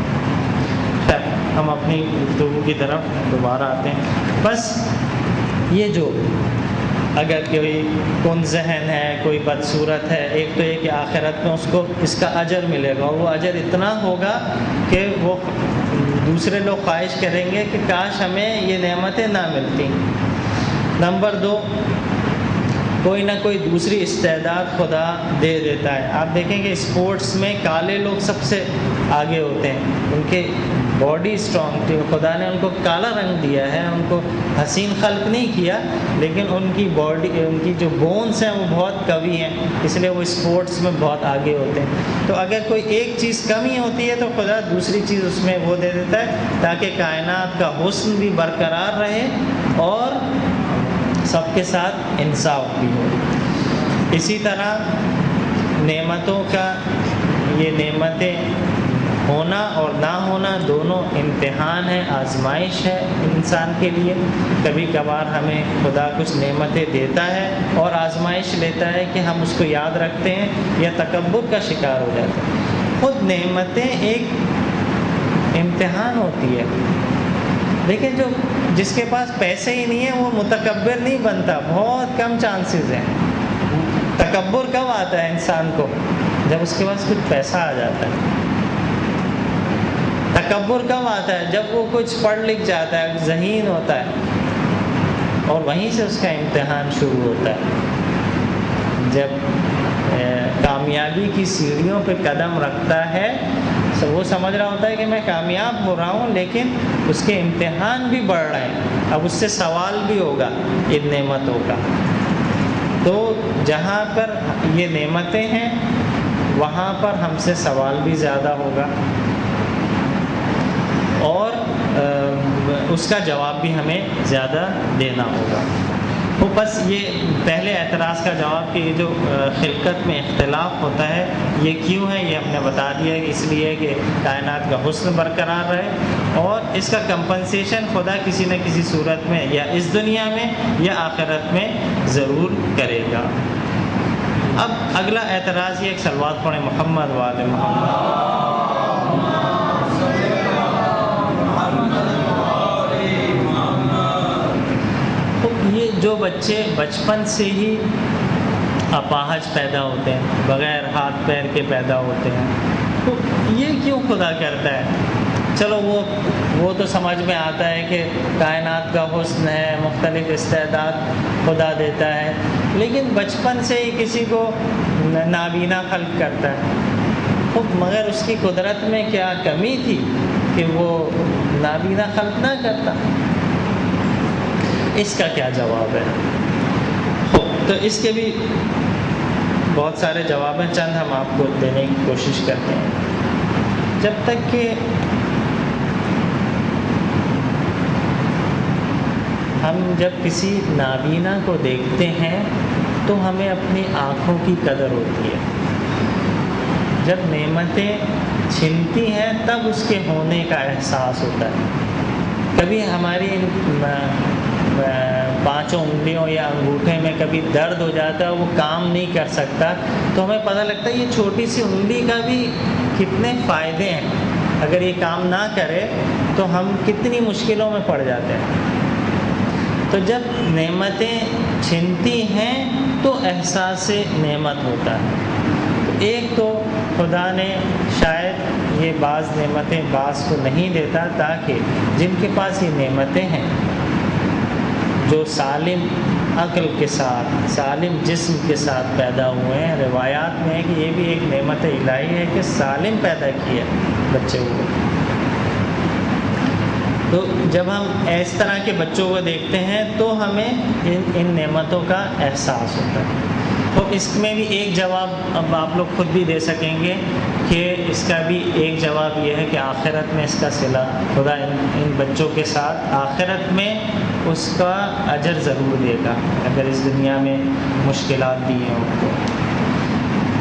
ہم اپنی گفتگو کی طرف دوبارہ آتے ہیں۔ بس یہ جو اگر کوئی کن ذہن ہے، کوئی بدصورت ہے، ایک تو یہ کہ آخرت میں اس کو اس کا اجر ملے گا، اور وہ اجر اتنا ہوگا کہ وہ دوسرے لوگ خواہش کریں گے کہ کاش ہمیں یہ نعمتیں نہ ملتی۔ نمبر 2، کوئی نہ کوئی دوسری استعداد خدا دے دیتا ہے۔ آپ دیکھیں کہ اسپورٹس میں کالے لوگ سب سے آگے ہوتے ہیں، ان کے باڈی اسٹرانگ تھی، خدا نے ان کو کالا رنگ دیا ہے، ان کو حسین خلق نہیں کیا، لیکن ان کی باڈی، ان کی جو بونس ہیں وہ بہت قوی ہیں، اس لیے وہ اسپورٹس میں بہت آگے ہوتے ہیں۔ تو اگر کوئی ایک چیز کمی ہوتی ہے تو خدا دوسری چیز اس میں وہ دے دیتا ہے، تاکہ کائنات کا حسن بھی برقرار رہے اور سب کے ساتھ انصاف بھی ہو۔ اسی طرح نعمتوں کا، یہ نعمتیں ہونا اور نہ ہونا دونوں امتحان ہے، آزمائش ہے انسان کے لیے۔ کبھی کبھار ہمیں خدا کچھ نعمتیں دیتا ہے اور آزمائش لیتا ہے کہ ہم اس کو یاد رکھتے ہیں یا تکبر کا شکار ہو جاتے ہیں۔ خود نعمتیں ایک امتحان ہوتی ہے، لیکن جس کے پاس پیسے ہی نہیں ہیں وہ متکبر نہیں بنتا، بہت کم چانسز ہیں۔ تکبر کب آتا ہے انسان کو؟ جب اس کے پاس کچھ پیسہ آ جاتا ہے۔ تکبر کب آتا ہے؟ جب وہ کچھ پڑھ لکھ جاتا ہے، ذہین ہوتا ہے، اور وہیں سے اس کا امتحان شروع ہوتا ہے۔ جب کامیابی کی سیڑھیوں پہ قدم رکھتا ہے تو وہ سمجھ رہا ہوتا ہے کہ میں کامیاب ہو رہا ہوں، لیکن اس کے امتحان بھی بڑھ رہے ہیں، اب اس سے سوال بھی ہوگا ان نعمتوں کا۔ تو جہاں پر یہ نعمتیں ہیں وہاں پر ہم سے سوال بھی زیادہ ہوگا، اور اس کا جواب بھی ہمیں زیادہ دینا ہوگا۔ وہ بس یہ پہلے اعتراض کا جواب کہ یہ جو خلقت میں اختلاف ہوتا ہے یہ کیوں ہے، یہ ہم نے بتا دیا ہے، اس لیے کہ کائنات کا حسن برقرار رہے، اور اس کا کمپنسیشن خدا کسی نہ کسی صورت میں یا اس دنیا میں یا آخرت میں ضرور کرے گا۔ اب اگلا اعتراض یہ، ایک صلوات پڑھیں محمد وآل محمد۔ یہ جو بچے بچپن سے ہی اپاہج پیدا ہوتے ہیں، بغیر ہاتھ پیر کے پیدا ہوتے ہیں، تو یہ کیوں خدا کرتا ہے؟ چلو وہ تو سمجھ میں آتا ہے کہ کائنات کا حسن ہے، مختلف استعداد خدا دیتا ہے، لیکن بچپن سے ہی کسی کو نابینا خلق کرتا ہے، مگر اس کی قدرت میں کیا کمی تھی کہ وہ نابینا خلق نہ کرتا؟ اس کا کیا جواب ہے؟ تو اس کے بھی بہت سارے جواب ہیں، چند ہم آپ کو دینے کی کوشش کرتے ہیں۔ جب تک کہ ہم جب کسی نابینا کو دیکھتے ہیں تو ہمیں اپنی آنکھوں کی قدر ہوتی ہے، جب نعمتیں چھنتی ہیں تب اس کے ہونے کا احساس ہوتا ہے۔ کبھی ہماری پانچوں انگلیوں یا انگوٹھے میں کبھی درد ہو جاتا ہے، وہ کام نہیں کر سکتا، تو ہمیں پتہ لگتا ہے یہ چھوٹی سی انگلی کا بھی کتنے فائدے ہیں، اگر یہ کام نہ کرے تو ہم کتنی مشکلوں میں پڑ جاتے ہیں۔ تو جب نعمتیں چھنتی ہیں تو احساس نعمت ہوتا ہے۔ ایک تو خدا نے شاید یہ بعض نعمتیں بعض کو نہیں دیتا، تاکہ جن کے پاس یہ نعمتیں ہیں، جو سالم عقل کے ساتھ، سالم جسم کے ساتھ پیدا ہوئے ہیں، روایات میں ہے کہ یہ بھی ایک نعمت الہی ہے کہ سالم پیدا کیا بچے کو۔ تو جب ہم اس طرح کے بچوں کو دیکھتے ہیں تو ہمیں ان نعمتوں کا احساس ہوتا ہے۔ تو اس میں بھی ایک جواب اب آپ لوگ خود بھی دے سکیں گے کہ اس کا بھی ایک جواب یہ ہے کہ آخرت میں اس کا صلہ خدا ان بچوں کے ساتھ آخرت میں اس کا اجر ضرور دے گا، اگر اس دنیا میں مشکلات دی ہیں ان کو۔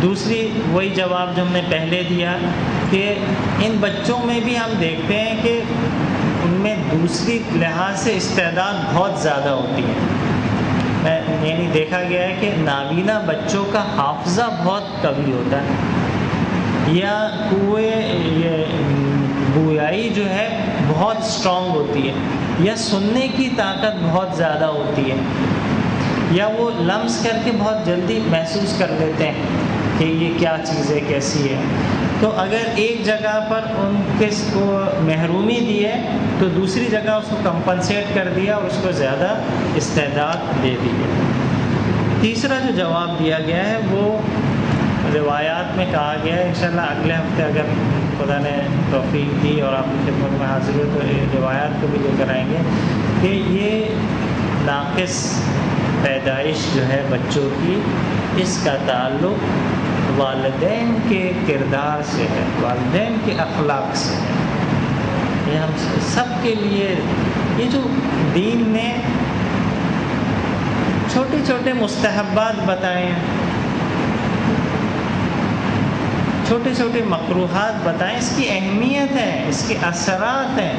دوسری وہی جواب جو ہم نے پہلے دیا کہ ان بچوں میں بھی ہم دیکھتے ہیں کہ ان میں دوسری لحاظ سے استعداد بہت زیادہ ہوتی ہے۔ یعنی دیکھا گیا ہے کہ نابینا بچوں کا حافظہ بہت قوی ہوتا ہے، یا گویائی جو ہے بہت اسٹرانگ ہوتی ہے، یا سننے کی طاقت بہت زیادہ ہوتی ہے، یا وہ لمس کر کے بہت جلدی محسوس کر لیتے ہیں کہ یہ کیا چیز ہے، کیسی ہے۔ تو اگر ایک جگہ پر ان کو محرومی دی ہے تو دوسری جگہ اس کو کمپنسیٹ کر دیا اور اس کو زیادہ استعداد دے دی ہے۔ تیسرا جو جواب دیا گیا ہے وہ روایات میں کہا گیا ہے، انشاءاللہ اگلے ہفتے اگر خدا نے توفیق دی اور آپ کی خدمت میں حاضر ہوئے تو روایات کو بھی لے کر آئیں گے کہ یہ ناقص پیدائش جو ہے بچوں کی، اس کا تعلق والدین کے کردار سے ہے، والدین کے اخلاق سے ہے۔ یہ ہم سب کے لیے، یہ جو دین نے چھوٹے چھوٹے مستحبات بتائے ہیں، چھوٹے چھوٹے مکروہات بتائیں، اس کی اہمیت ہے، اس کے اثرات ہیں،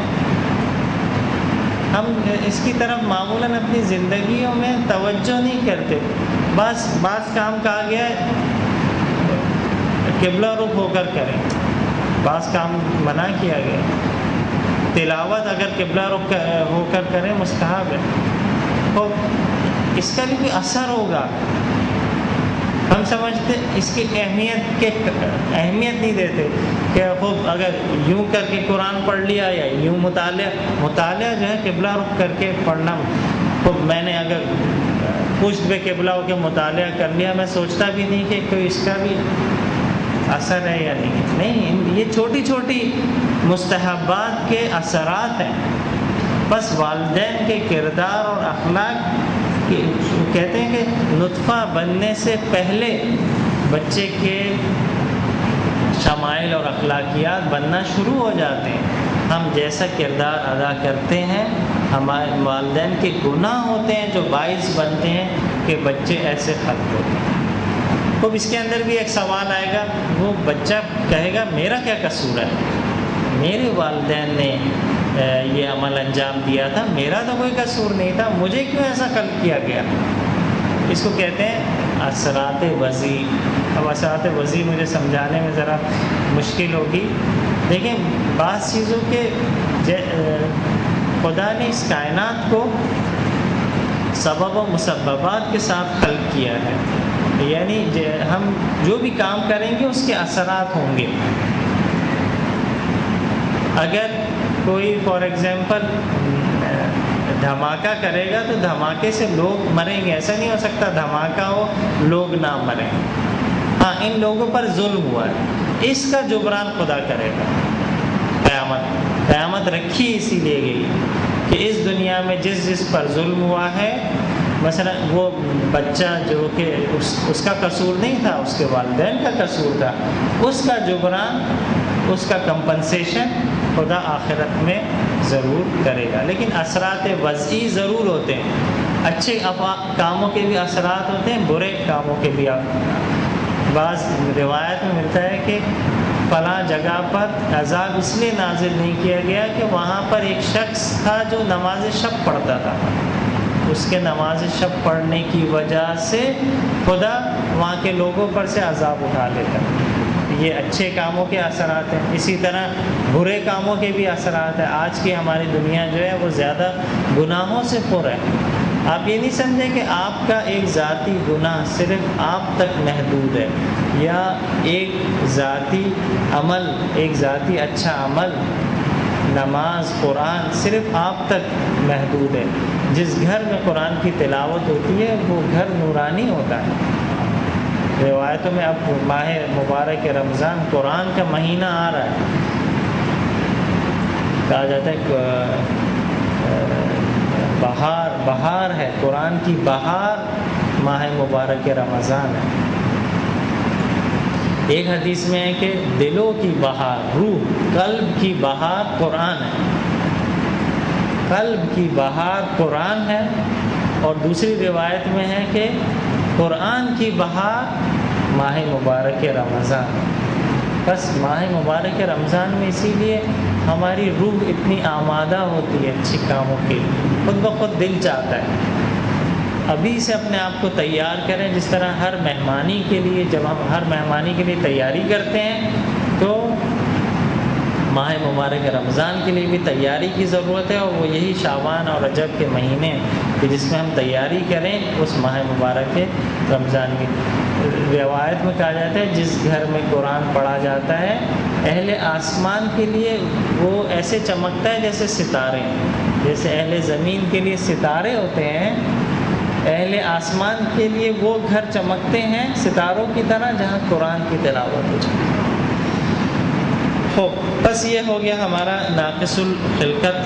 ہم اس کی طرف معمولاً اپنی زندگیوں میں توجہ نہیں کرتے۔ بعض کام کہا گیا ہے قبلہ رخ ہو کر کریں، بعض کام منع کیا گیا۔ تلاوت اگر قبلہ رخ ہو کر کریں مستحب ہے، تو اس کا بھی کوئی اثر ہوگا۔ ہم سمجھتے اس کی اہمیت نہیں دیتے کہ خوب اگر یوں کر کے قرآن پڑھ لیا یا یوں مطالعہ جو ہے قبلہ رخ کر کے پڑھنا، خوب میں نے اگر پشت پہ قبلہ ہو کے مطالعہ کر لیا، میں سوچتا بھی نہیں کہ کوئی اس کا بھی اثر ہے یا نہیں۔ یہ چھوٹی چھوٹی مستحبات کے اثرات ہیں، بس والدین کے کردار اور اخلاق کہتے ہیں کہ نطفہ بننے سے پہلے بچے کے شمائل اور اخلاقیات بننا شروع ہو جاتے ہیں۔ ہم جیسا کردار ادا کرتے ہیں، ہمارے والدین کے گناہ ہوتے ہیں جو باعث بنتے ہیں کہ بچے ایسے خلق ہوتے ہیں۔ تو اس کے اندر بھی ایک سوال آئے گا، وہ بچہ کہے گا میرا کیا قصور ہے، میرے والدین نے یہ عمل انجام دیا تھا، میرا تو کوئی قصور نہیں تھا، مجھے کیوں ایسا خلق کیا گیا؟ اس کو کہتے ہیں اثرات وضعی۔ اب اثرات وضعی مجھے سمجھانے میں ذرا مشکل ہوگی، لیکن بعض چیزوں کے خدا نے اس کائنات کو سبب و مسببات کے ساتھ خلق کیا ہے، یعنی ہم جو بھی کام کریں گے اس کے اثرات ہوں گے۔ اگر کوئی فار ایگزامپل دھماکہ کرے گا تو دھماکے سے لوگ مریں گے، ایسا نہیں ہو سکتا دھماکہ ہو لوگ نہ مریں۔ ہاں، ان لوگوں پر ظلم ہوا ہے، اس کا جبران خدا کرے گا۔ قیامت رکھی اسی لیے گئی کہ کہ اس دنیا میں جس پر ظلم ہوا ہے، مثلا وہ بچہ جو کہ اس کا قصور نہیں تھا، اس کے والدین کا قصور تھا، اس کا جبران، اس کا کمپنسیشن خدا آخرت میں ضرور کرے گا۔ لیکن اثرات وضعی ضرور ہوتے ہیں، اچھے کاموں کے بھی اثرات ہوتے ہیں، برے کاموں کے بھی۔ بعض روایت میں ملتا ہے کہ فلاں جگہ پر عذاب اس لیے نازل نہیں کیا گیا کہ وہاں پر ایک شخص تھا جو نماز شب پڑھتا تھا، اس کے نماز شب پڑھنے کی وجہ سے خدا وہاں کے لوگوں پر سے عذاب اٹھا لیتا ہے۔ یہ اچھے کاموں کے اثرات ہیں۔ اسی طرح برے کاموں کے بھی اثرات ہیں۔ آج کی ہماری دنیا جو ہے وہ زیادہ گناہوں سے پر ہے۔ آپ یہ نہیں سمجھیں کہ آپ کا ایک ذاتی گناہ صرف آپ تک محدود ہے، یا ایک ذاتی عمل، ایک ذاتی اچھا عمل، نماز، قرآن صرف آپ تک محدود ہے۔ جس گھر میں قرآن کی تلاوت ہوتی ہے وہ گھر نورانی ہوتا ہے۔ روایتوں میں اب ماہ مبارک رمضان، قرآن کا مہینہ آ رہا ہے، کہا جاتا ہے بہار ہے، قرآن کی بہار ماہ مبارک رمضان ہے۔ ایک حدیث میں ہے کہ دلوں کی بہار، روح، قلب کی بہار قرآن ہے، قلب کی بہار قرآن ہے۔ اور دوسری روایت میں ہے کہ قرآن کی بہار ماہ مبارک رمضان۔ بس ماہ مبارک رمضان میں اسی لیے ہماری روح اتنی آمادہ ہوتی ہے اچھی کاموں کے لیے، خود بخود دل چاہتا ہے۔ ابھی سے اپنے آپ کو تیار کریں، جس طرح ہر مہمانی کے لیے، جب ہم ہر مہمانی کے لیے تیاری کرتے ہیں تو ماہ مبارک رمضان کے لیے بھی تیاری کی ضرورت ہے۔ اور وہ یہی شعبان اور رجب کے مہینے کہ جس میں ہم تیاری کریں اس ماہ مبارک رمضان کی۔ روایت میں کہا جاتا ہے جس گھر میں قرآن پڑھا جاتا ہے، اہل آسمان کے لیے وہ ایسے چمکتا ہے جیسے ستارے، جیسے اہل زمین کے لیے ستارے ہوتے ہیں، اہل آسمان کے لیے وہ گھر چمکتے ہیں ستاروں کی طرح جہاں قرآن کی تلاوت ہو جائے۔ بس یہ ہو گیا ہمارا ناقص الخلقت۔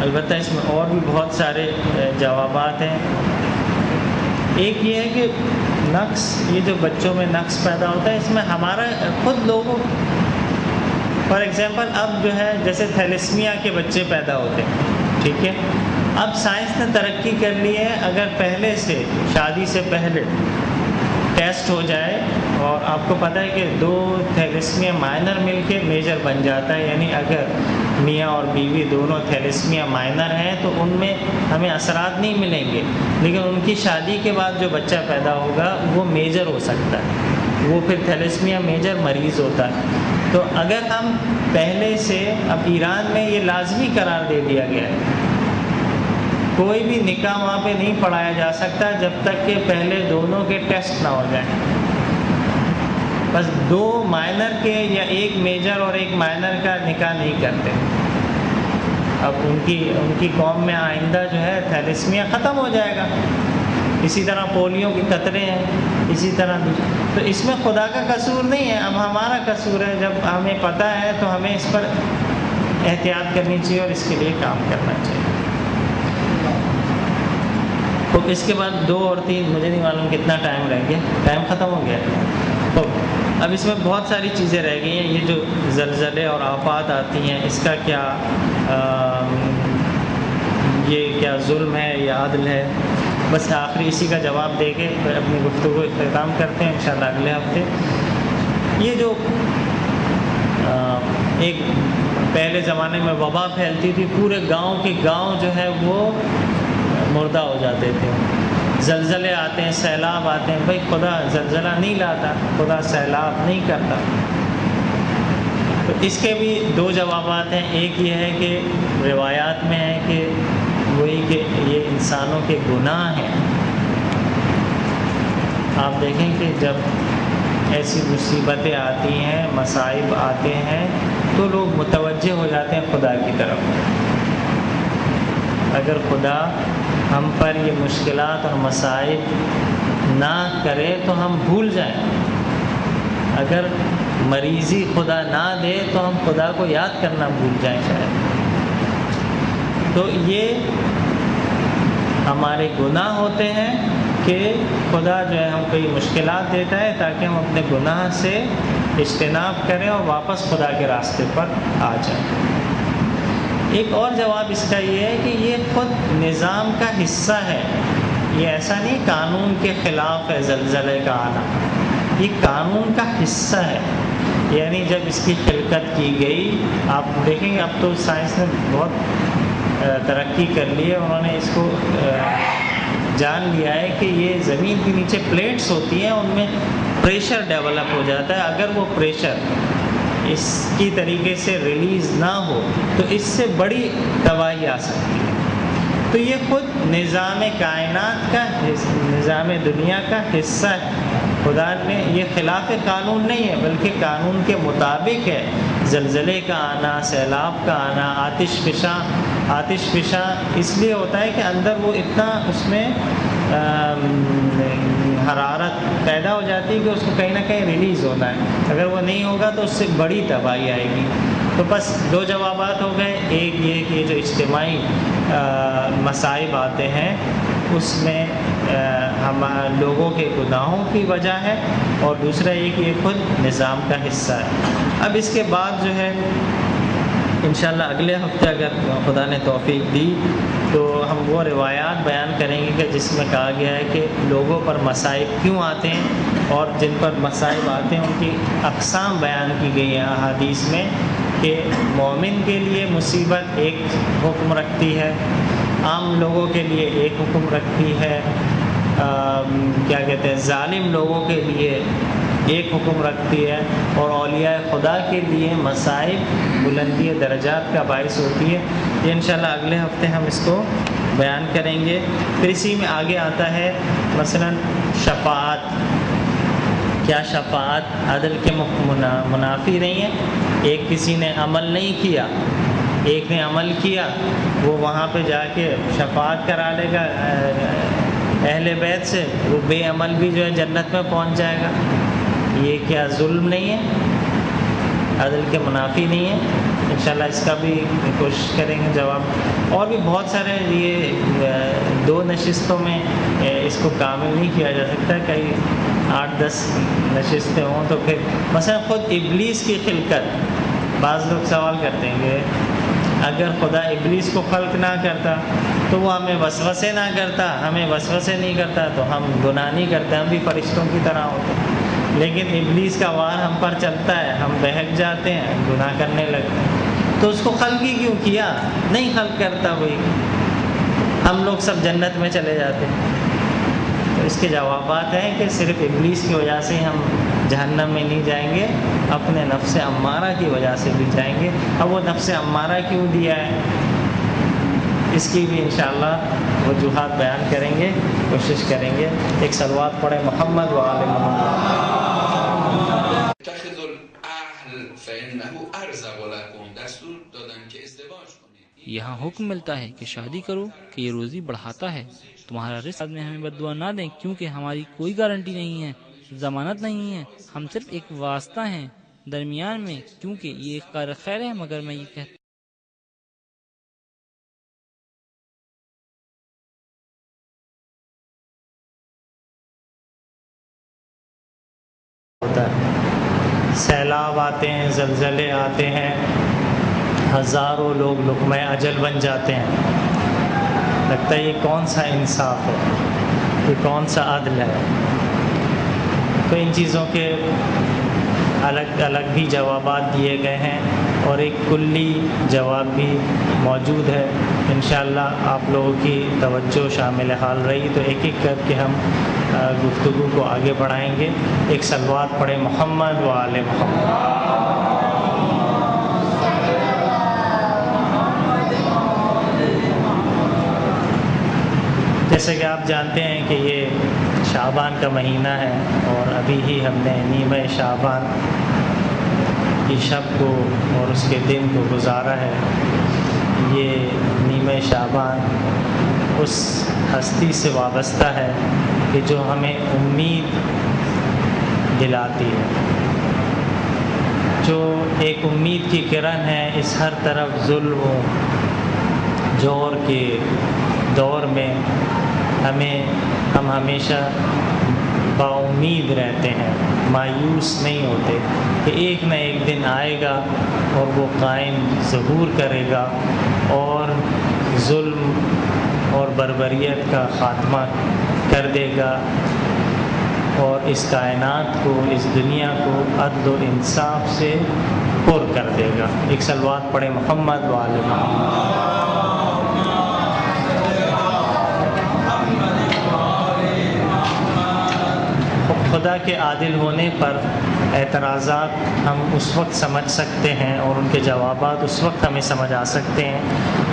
البتہ اس میں اور بھی بہت سارے جوابات ہیں۔ ایک یہ ہے کہ نقص، یہ جو بچوں میں نقص پیدا ہوتا ہے، اس میں ہمارا خود لوگوں، فار ایگزامپل اب جو ہے جیسے تھیلیسمیا کے بچے پیدا ہوتے ہیں، ٹھیک ہے، اب سائنس نے ترقی کر لی ہے، اگر پہلے سے شادی سے پہلے ٹیسٹ ہو جائے، اور آپ کو پتہ ہے کہ 2 تھیلیسمیا مائنر مل کے میجر بن جاتا ہے، یعنی اگر میاں اور بیوی دونوں تھیلیسمیا مائنر ہیں تو ان میں ہمیں اثرات نہیں ملیں گے، لیکن ان کی شادی کے بعد جو بچہ پیدا ہوگا وہ میجر ہو سکتا ہے، وہ پھر تھیلیسمیا میجر مریض ہوتا ہے۔ تو اگر ہم پہلے سے، اب ایران میں یہ لازمی قرار دے دیا گیا ہے، کوئی بھی نکاح وہاں پہ نہیں پڑھایا جا سکتا جب تک کہ پہلے دونوں کے ٹیسٹ نہ ہو جائیں۔ بس 2 مائنر کے یا 1 میجر اور 1 مائنر کا نکاح نہیں کرتے۔ اب ان کی قوم میں آئندہ جو ہے تھیلیسمیا ختم ہو جائے گا۔ اسی طرح پولیو کے قطرے ہیں، اسی طرح تو اس میں خدا کا قصور نہیں ہے، اب ہمارا قصور ہے۔ جب ہمیں پتہ ہے تو ہمیں اس پر احتیاط کرنی چاہیے اور اس کے لیے کام کرنا چاہیے۔ تو اس کے بعد 2 اور 3، مجھے نہیں معلوم کتنا ٹائم رہ گیا، ٹائم ختم ہو گیا۔ تو اب اس میں بہت ساری چیزیں رہ گئی ہیں، یہ جو زلزلے اور آفات آتی ہیں، اس کا کیا یہ کیا ظلم ہے یا عدل ہے؟ بس آخری اسی کا جواب دے کے پھر اپنی گفتگو کو اختتام کرتے ہیں انشاءاللہ اگلے ہفتے۔ یہ جو ایک پہلے زمانے میں وبا پھیلتی تھی، پورے گاؤں کے گاؤں جو ہے وہ مردہ ہو جاتے تھے، زلزلے آتے ہیں، سیلاب آتے ہیں، بھائی خدا زلزلہ نہیں لاتا، خدا سیلاب نہیں کرتا۔ تو اس کے بھی 2 جوابات ہیں۔ ایک یہ ہے کہ روایات میں ہے کہ وہی کہ یہ انسانوں کے گناہ ہیں۔ آپ دیکھیں کہ جب ایسی مصیبتیں آتی ہیں، مصائب آتے ہیں، تو لوگ متوجہ ہو جاتے ہیں خدا کی طرف۔ اگر خدا ہم پر یہ مشکلات اور مصائب نہ کرے تو ہم بھول جائیں، اگر مریضی خدا نہ دے تو ہم خدا کو یاد کرنا بھول جائیں شاید۔ تو یہ ہمارے گناہ ہوتے ہیں کہ خدا جو ہے ہم کو یہ مشکلات دیتا ہے تاکہ ہم اپنے گناہ سے اجتناب کریں اور واپس خدا کے راستے پر آ جائیں۔ ایک اور جواب اس کا یہ ہے کہ یہ خود نظام کا حصہ ہے، یہ ایسا نہیں قانون کے خلاف ہے زلزلے کا آنا، یہ قانون کا حصہ ہے۔ یعنی جب اس کی خلقت کی گئی، آپ دیکھیں گے اب تو سائنس نے بہت ترقی کر لی ہے، انہوں نے اس کو جان لیا ہے کہ یہ زمین کے نیچے پلیٹس ہوتی ہیں، ان میں پریشر ڈیولپ ہو جاتا ہے، اگر وہ پریشر اس کی طریقے سے ریلیز نہ ہو تو اس سے بڑی تباہی آ سکتی ہے۔ تو یہ خود نظام کائنات کا نظام دنیا کا حصہ ہے، خدا نے یہ خلاف قانون نہیں ہے بلکہ قانون کے مطابق ہے۔ زلزلے کا آنا، سیلاب کا آنا، آتش فشاں اس لیے ہوتا ہے کہ اندر وہ اتنا اس میں حرارت پیدا ہو جاتی ہے کہ اس کو کہیں نہ کہیں ریلیز ہونا ہے، اگر وہ نہیں ہوگا تو اس سے بڑی تباہی آئے گی۔ تو بس دو جوابات ہو گئے، ایک یہ کہ جو اجتماعی مصائب آتے ہیں اس میں ہم لوگوں کے گناہوں کی وجہ ہے، اور دوسرا یہ کہ یہ خود نظام کا حصہ ہے۔ اب اس کے بعد جو ہے انشاءاللہ اگلے ہفتے اگر خدا نے توفیق دی تو ہم وہ روایات بیان کریں گے کہ جس میں کہا گیا ہے کہ لوگوں پر مصائب کیوں آتے ہیں، اور جن پر مصائب آتے ہیں ان کی اقسام بیان کی گئی ہیں احادیث میں، کہ مومن کے لیے مصیبت ایک حکم رکھتی ہے، عام لوگوں کے لیے ایک حکم رکھتی ہے، کیا کہتے ہیں ظالم لوگوں کے لیے ایک حکم رکھتی ہے، اور اولیاء خدا کے لیے مصائب بلندی درجات کا باعث ہوتی ہے۔ یہ انشاءاللہ اگلے ہفتے ہم اس کو بیان کریں گے۔ پھر اسی میں آگے آتا ہے مثلا شفاعت۔ کیا شفاعت عدل کے منافی نہیں ہے؟ ایک کسی نے عمل نہیں کیا، ایک نے عمل کیا، وہ وہاں پہ جا کے شفاعت کرا لے گا اہل بیت سے، وہ بے عمل بھی جو ہے جنت میں پہنچ جائے گا۔ یہ کیا ظلم نہیں ہے؟ عدل کے منافی نہیں ہے؟ انشاءاللہ اس کا بھی کوشش کریں گے جواب۔ اور بھی بہت سارے، یہ 2 نشستوں میں اس کو کامل نہیں کیا جا سکتا، کئی 8-10 نشستیں ہوں تو پھر مثلا خود ابلیس کی خلقت، بعض لوگ سوال کرتے ہیں کہ اگر خدا ابلیس کو خلق نہ کرتا تو وہ ہمیں وسوسے نہ کرتا، ہمیں وسوسے نہیں کرتا تو ہم گناہ نہیں کرتے، ہم بھی فرشتوں کی طرح ہوتے۔ لیکن ابلیس کا وار ہم پر چلتا ہے، ہم بہک جاتے ہیں، گناہ کرنے لگتے ہیں، تو اس کو خلق ہی کیوں کیا؟ نہیں خلق کرتا کوئی، ہم لوگ سب جنت میں چلے جاتے ہیں۔ تو اس کے جوابات ہیں کہ صرف ابلیس کی وجہ سے ہم جہنم میں نہیں جائیں گے، اپنے نفس امارہ کی وجہ سے بھی جائیں گے۔ اب وہ نفس امارہ کیوں دیا ہے، اس کی بھی انشاءاللہ وجوہات بیان کریں گے، کوشش کریں گے۔ ایک صلوات پڑھیں محمد و آل محمد۔ یہاں حکم ملتا ہے کہ شادی کرو کہ یہ روزی بڑھاتا ہے، تمہارا رزق میں ہمیں بد دعا نہ دیں، کیونکہ ہماری کوئی گارنٹی نہیں ہے، ضمانت نہیں ہے، ہم صرف ایک واسطہ ہیں درمیان میں، کیونکہ یہ ایک کار خیر ہے، مگر میں یہ کہتا سیلاب آتے ہیں، زلزلے آتے ہیں، ہزاروں لوگ لقمہ اجل بن جاتے ہیں، لگتا ہے یہ کون سا انصاف ہے، یہ کون سا عدل ہے؟ تو ان چیزوں کے الگ الگ بھی جوابات دیے گئے ہیں، اور ایک کلی جواب بھی موجود ہے۔ انشاءاللہ آپ لوگوں کی توجہ شامل حال رہی تو ایک ایک کر کے ہم گفتگو کو آگے بڑھائیں گے۔ ایک صلوات پڑھیں محمد و آل محمد۔ جیسے کہ آپ جانتے ہیں کہ یہ شعبان کا مہینہ ہے، اور ابھی ہی ہم نے نیمہ شعبان کی شب کو اور اس کے دن کو گزارا ہے۔ یہ نیمہ شعبان اس ہستی سے وابستہ ہے کہ جو ہمیں امید دلاتی ہے، جو ایک امید کی کرن ہے اس ہر طرف ظلم و جور کے دور میں ہم ہمیشہ باامید رہتے ہیں، مایوس نہیں ہوتے کہ ایک نہ ایک دن آئے گا اور وہ قائم ظہور کرے گا اور ظلم اور بربریت کا خاتمہ کر دے گا اور اس کائنات کو، اس دنیا کو عدل و انصاف سے پر کر دے گا۔ ایک صلوات پڑھے محمد وآل محمد۔ خدا کے عادل ہونے پر اعتراضات ہم اس وقت سمجھ سکتے ہیں اور ان کے جوابات اس وقت ہمیں سمجھ آ سکتے ہیں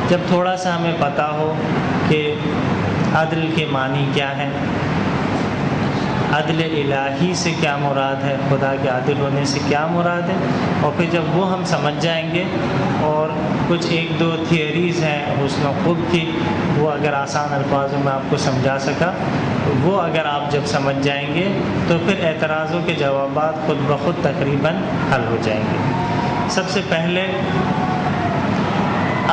جب تھوڑا سا ہمیں پتہ ہو کہ عدل کے معنی کیا ہے، عدل الہی سے کیا مراد ہے، خدا کے عادل ہونے سے کیا مراد ہے، اور پھر جب وہ ہم سمجھ جائیں گے اور کچھ ایک دو تھیوریز ہیں حسن و خوب کی، وہ اگر آسان الفاظوں میں آپ کو سمجھا سکا، وہ اگر آپ جب سمجھ جائیں گے تو پھر اعتراضوں کے جوابات خود بخود تقریباً حل ہو جائیں گے۔ سب سے پہلے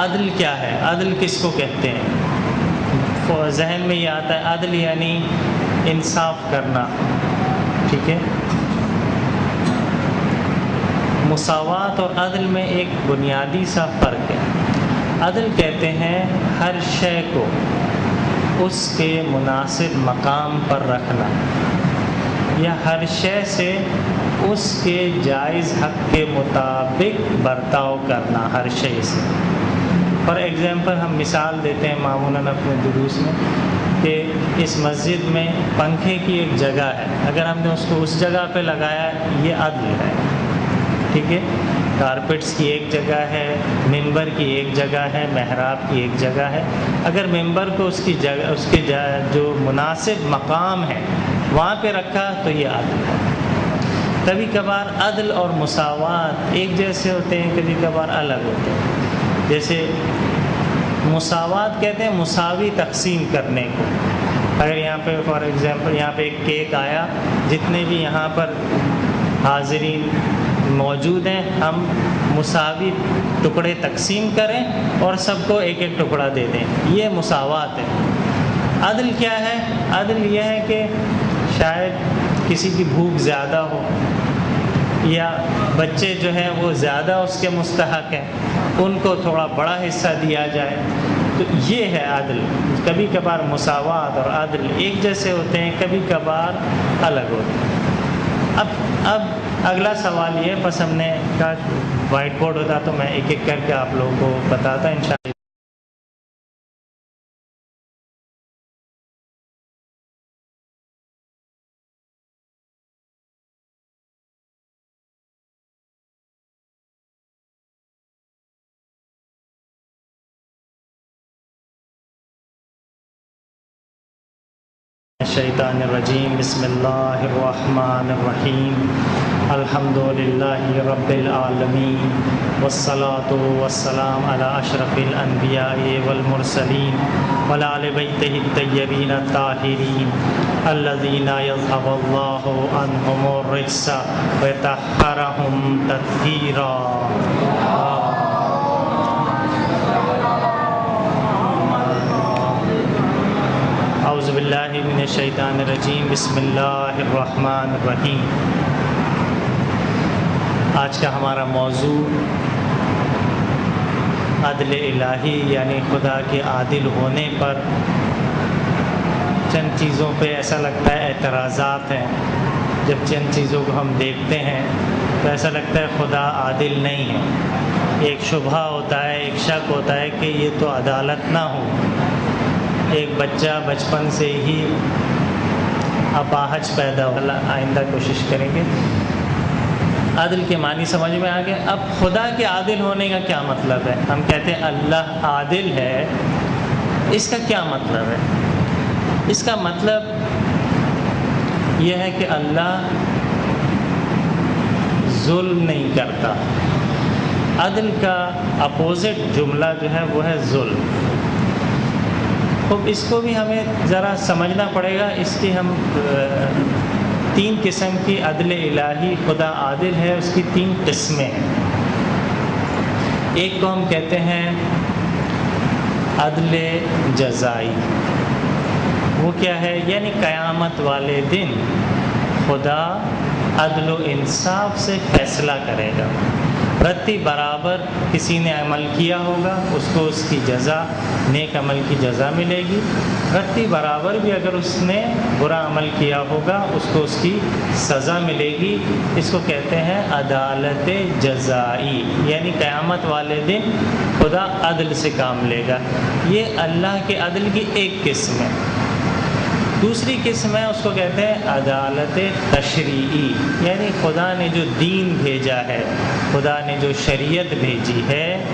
عدل کیا ہے، عدل کس کو کہتے ہیں؟ ذہن میں یہ آتا ہے عدل یعنی انصاف کرنا، ٹھیک ہے۔ مساوات اور عدل میں ایک بنیادی سا فرق ہے۔ عدل کہتے ہیں ہر شے کو اس کے مناسب مقام پر رکھنا، یا ہر شے سے اس کے جائز حق کے مطابق برتاؤ کرنا، ہر شے سے۔ فار ایگزامپل ہم مثال دیتے ہیں معمولاً اپنے دروس میں کہ اس مسجد میں پنکھے کی ایک جگہ ہے، اگر ہم نے اس کو اس جگہ پہ لگایا یہ عدل ہے، ٹھیک ہے۔ کارپیٹس کی ایک جگہ ہے، ممبر کی ایک جگہ ہے، محراب کی ایک جگہ ہے، اگر ممبر کو اس کی جگہ، اس کے جو مناسب مقام ہے وہاں پہ رکھا تو یہ عدل ہے۔ کبھی کبھار عدل اور مساوات ایک جیسے ہوتے ہیں، کبھی کبھار الگ ہوتے ہیں۔ جیسے مساوات کہتے ہیں مساوی تقسیم کرنے کو۔ اگر یہاں پہ فار ایگزامپل یہاں پہ ایک کیک آیا، جتنے بھی یہاں پر حاضرین موجود ہیں ہم مساوی ٹکڑے تقسیم کریں اور سب کو ایک ایک ٹکڑا دے دیں، یہ مساوات ہے۔ عدل کیا ہے؟ عدل یہ ہے کہ شاید کسی کی بھوک زیادہ ہو یا بچے جو ہیں وہ زیادہ اس کے مستحق ہیں، ان کو تھوڑا بڑا حصہ دیا جائے، تو یہ ہے عدل۔ کبھی کبھار مساوات اور عدل ایک جیسے ہوتے ہیں، کبھی کبھار الگ ہوتے ہیں۔ اب اگلا سوال یہ، بس ہم نے کہا وائٹ بورڈ ہوتا تو میں ایک ایک کر کے آپ لوگوں کو بتاتا انشاءاللہ۔ الشیطان الرجیم، بسم اللہ الرحمن الرحیم، الحمد للہ رب العالمین، والصلاة والسلام علی اشرف الانبیاء والمرسلین وعلی آل بیتہ الطیبین الطاہرین الذین یذھب اللہ عنہم الرجس ویطہرہم تطہیرا۔ اعوذ باللہ من الشیطان الرجیم، بسم اللہ الرحمن الرحیم۔ آج کا ہمارا موضوع عدل الہی یعنی خدا کے عادل ہونے پر چند چیزوں پہ ایسا لگتا ہے اعتراضات ہیں۔ جب چند چیزوں کو ہم دیکھتے ہیں تو ایسا لگتا ہے خدا عادل نہیں ہے، ایک شبہہ ہوتا ہے، ایک شک ہوتا ہے کہ یہ تو عدالت نہ ہو۔ ایک بچہ بچپن سے ہی اپاہج پیدا ہو، آئندہ کوشش کریں گے۔ عدل کے معنی سمجھ میں آ گیا۔ اب خدا کے عادل ہونے کا کیا مطلب ہے؟ ہم کہتے ہیں اللہ عادل ہے، اس کا کیا مطلب ہے؟ اس کا مطلب یہ ہے کہ اللہ ظلم نہیں کرتا۔ عدل کا اپوزٹ جملہ جو ہے وہ ہے ظلم۔ خب اس کو بھی ہمیں ذرا سمجھنا پڑے گا۔ اس کی ہم تین قسم کی عدل الہی، خدا عادل ہے اس کی تین قسمیں ہیں۔ ایک کو ہم کہتے ہیں عدل جزائی، وہ کیا ہے؟ یعنی قیامت والے دن خدا عدل و انصاف سے فیصلہ کرے گا۔ رتی برابر کسی نے عمل کیا ہوگا اس کو اس کی جزا، نیک عمل کی جزا ملے گی، رتی برابر بھی اگر اس نے برا عمل کیا ہوگا اس کو اس کی سزا ملے گی۔ اس کو کہتے ہیں عدالت جزائی، یعنی قیامت والے دن خدا عدل سے کام لے گا۔ یہ اللہ کے عدل کی ایک قسم ہے۔ دوسری قسم ہے اس کو کہتے ہیں عدالت تشریعی، یعنی خدا نے جو دین بھیجا ہے، خدا نے جو شریعت بھیجی ہے